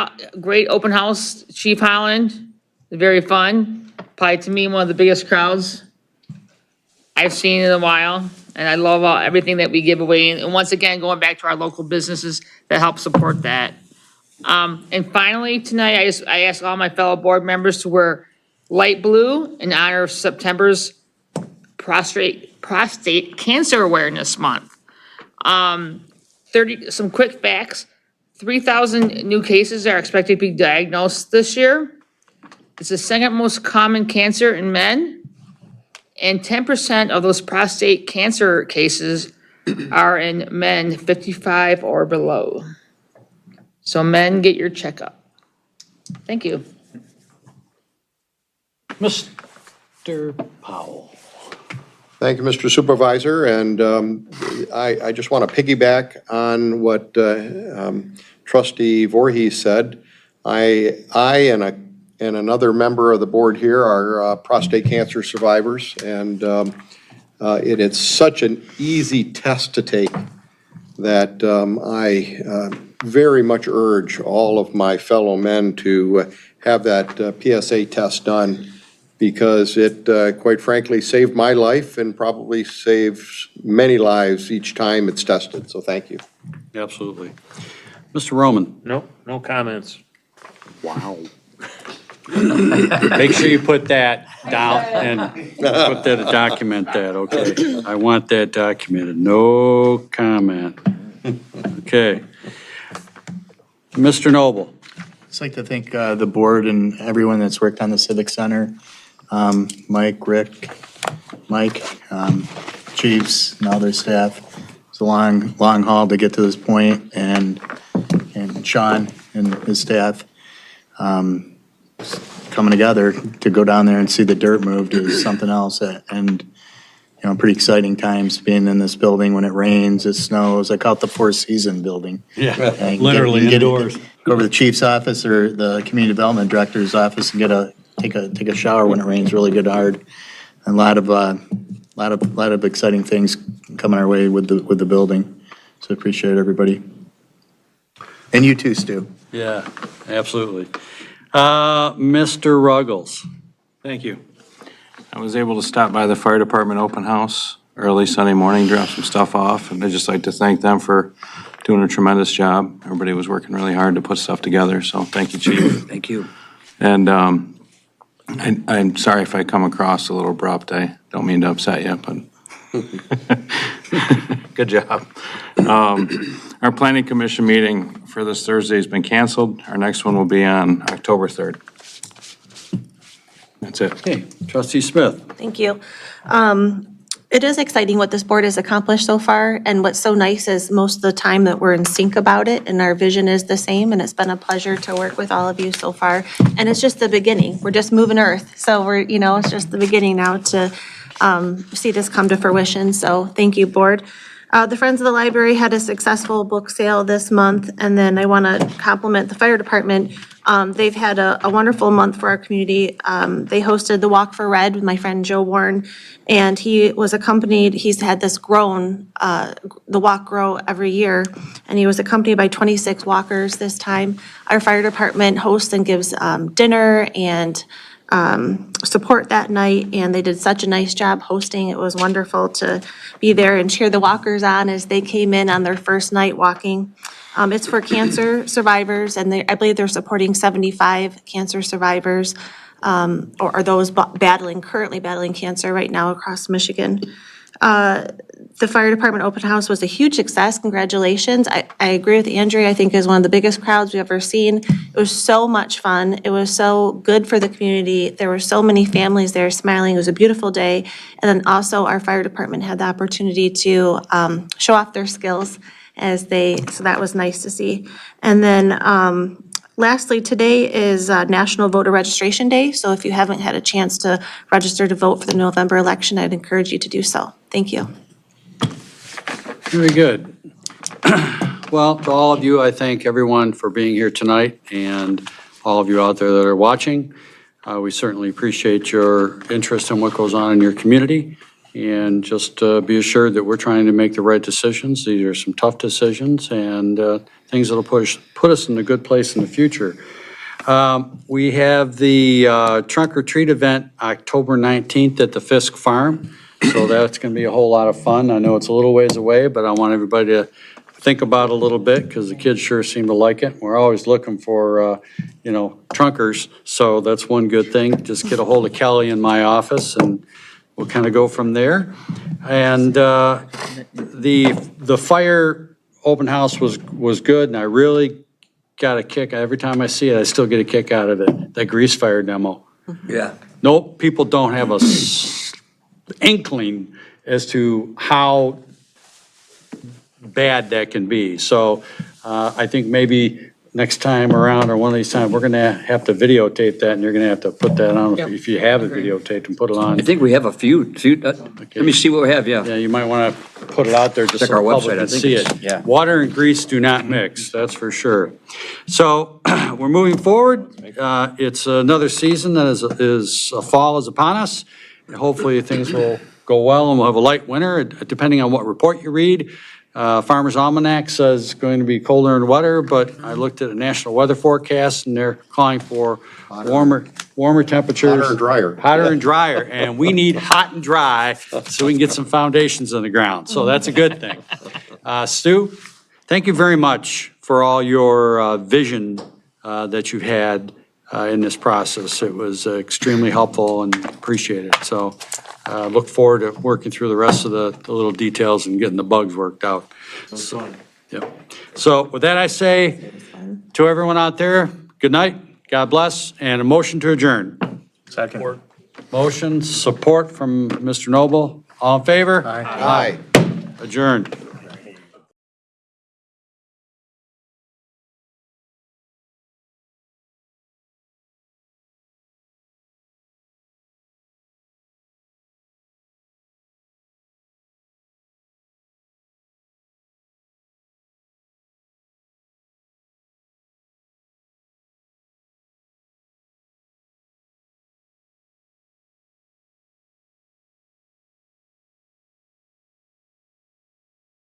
open house, Chief Holland, very fun. Probably to me, one of the biggest crowds I've seen in a while. And I love everything that we give away. And once again, going back to our local businesses that help support that. And finally, tonight, I asked all my fellow board members to wear light blue in honor of September's Prostate Cancer Awareness Month. Some quick facts. 3,000 new cases are expected to be diagnosed this year. It's the second most common cancer in men. And 10% of those prostate cancer cases are in men 55 or below. So men, get your checkup. Thank you. Mr. Powell? Thank you, Mr. Supervisor, and I just want to piggyback on what Trustee Voorhees said. I and another member of the board here are prostate cancer survivors, and it's such an easy test to take that I very much urge all of my fellow men to have that PSA test done, because it, quite frankly, saved my life and probably saves many lives each time it's tested. So thank you. Absolutely. Mr. Roman? No comments. Wow. Make sure you put that down and put that, document that, okay? I want that documented. No comment. Okay. Mr. Noble? Just like to thank the board and everyone that's worked on the Civic Center. Mike, Rick, Mike, chiefs, and all their staff. It's a long haul to get to this point, and Sean and his staff coming together to go down there and see the dirt moved is something else. And, you know, pretty exciting times being in this building when it rains, it snows. I call it the Four Season building. Yeah, And literally indoors. Go over to the chief's office or the community development director's office and take a shower when it rains really good hard. And a lot of exciting things coming our way with the building. So appreciate everybody. And you too, Stu. Yeah, absolutely. Mr. Ruggles? Thank you. I was able to stop by the fire department open house early Sunday morning, drop some stuff off, and I'd just like to thank them for doing a tremendous job. Everybody was working really hard to put stuff together, so thank you, Chief. Thank you. And I'm sorry if I come across a little abrupt. I don't mean to upset you, but good job. Our planning commission meeting for this Thursday has been canceled. Our next one will be on October 3rd. That's it. Okay, trustee Smith. Thank you. It is exciting what this board has accomplished so far, and what's so nice is most of the time that we're in sync about it, and our vision is the same, and it's been a pleasure to work with all of you so far. And it's just the beginning. We're just moving earth, so we're, it's just the beginning now to see this come to fruition, so thank you, board. The Friends of the Library had a successful book sale this month, and then I want to compliment the fire department. They've had a wonderful month for our community. They hosted the Walk for Red with my friend Joe Warren, and he was accompanied, he's had this the walk grow every year, and he was accompanied by 26 walkers this time. Our fire department hosts and gives dinner and support that night, and they did such a nice job hosting. It was wonderful to be there and cheer the walkers on as they came in on their first night walking. It's for cancer survivors, and I believe they're supporting 75 cancer survivors, or those currently battling cancer right now across Michigan. The fire department open house was a huge success. Congratulations. I agree with Andrea. I think it was one of the biggest crowds we've ever seen. It was so much fun. It was so good for the community. There were so many families there smiling. It was a beautiful day. And then also our fire department had the opportunity to show off their skills so that was nice to see. And then lastly, today is National Voter Registration Day. So if you haven't had a chance to register to vote for the November election, I'd encourage you to do so. Thank you. Very good. Well, to all of you, I thank everyone for being here tonight, and all of you out there that are watching. We certainly appreciate your interest in what goes on in your community, and just be assured that we're trying to make the right decisions. These are some tough decisions, and things that'll put us in a good place in the future. We have the trunk or treat event October 19th at the Fisk Farm. So that's going to be a whole lot of fun. I know it's a little ways away, but I want everybody to think about it a little bit because the kids sure seem to like it. We're always looking for, trunkers. So that's one good thing. Just get a hold of Kelly in my office and we'll kind of go from there. And the fire open house was good, and I really got a kick. Every time I see it, I still get a kick out of it. That grease fire demo. Yeah. Nope, people don't have a inkling as to how bad that can be. So I think maybe next time around or one of these times, we're going to have to videotape that, and you're going to have to put that on if you have it videotaped and put it on. I think we have a few. Let me see what we have, yeah. Yeah, you might want to put it out there just so Check our the public website, I can think see it's- it. yeah. Water and grease do not mix, that's for sure. So we're moving forward. It's another season that is fall is upon us. And hopefully things will go well and we'll have a light winter, depending on what report you read. Farmer's Almanac says it's going to be colder and wetter, but I looked at a national weather forecast and they're calling for warmer temperatures. Hotter and drier. Hotter and drier, and we need hot and dry so we can get some foundations in the ground. So that's a good thing. Stu, thank you very much for all your vision that you've had in this process. It was extremely helpful and appreciated. So look forward to working through the rest of the little details and getting the bugs worked out. So with that, I say to everyone out there, good night, God bless, and a motion to adjourn. Second. Motion, support from Mr. Noble. All in favor? Aye. Adjourned.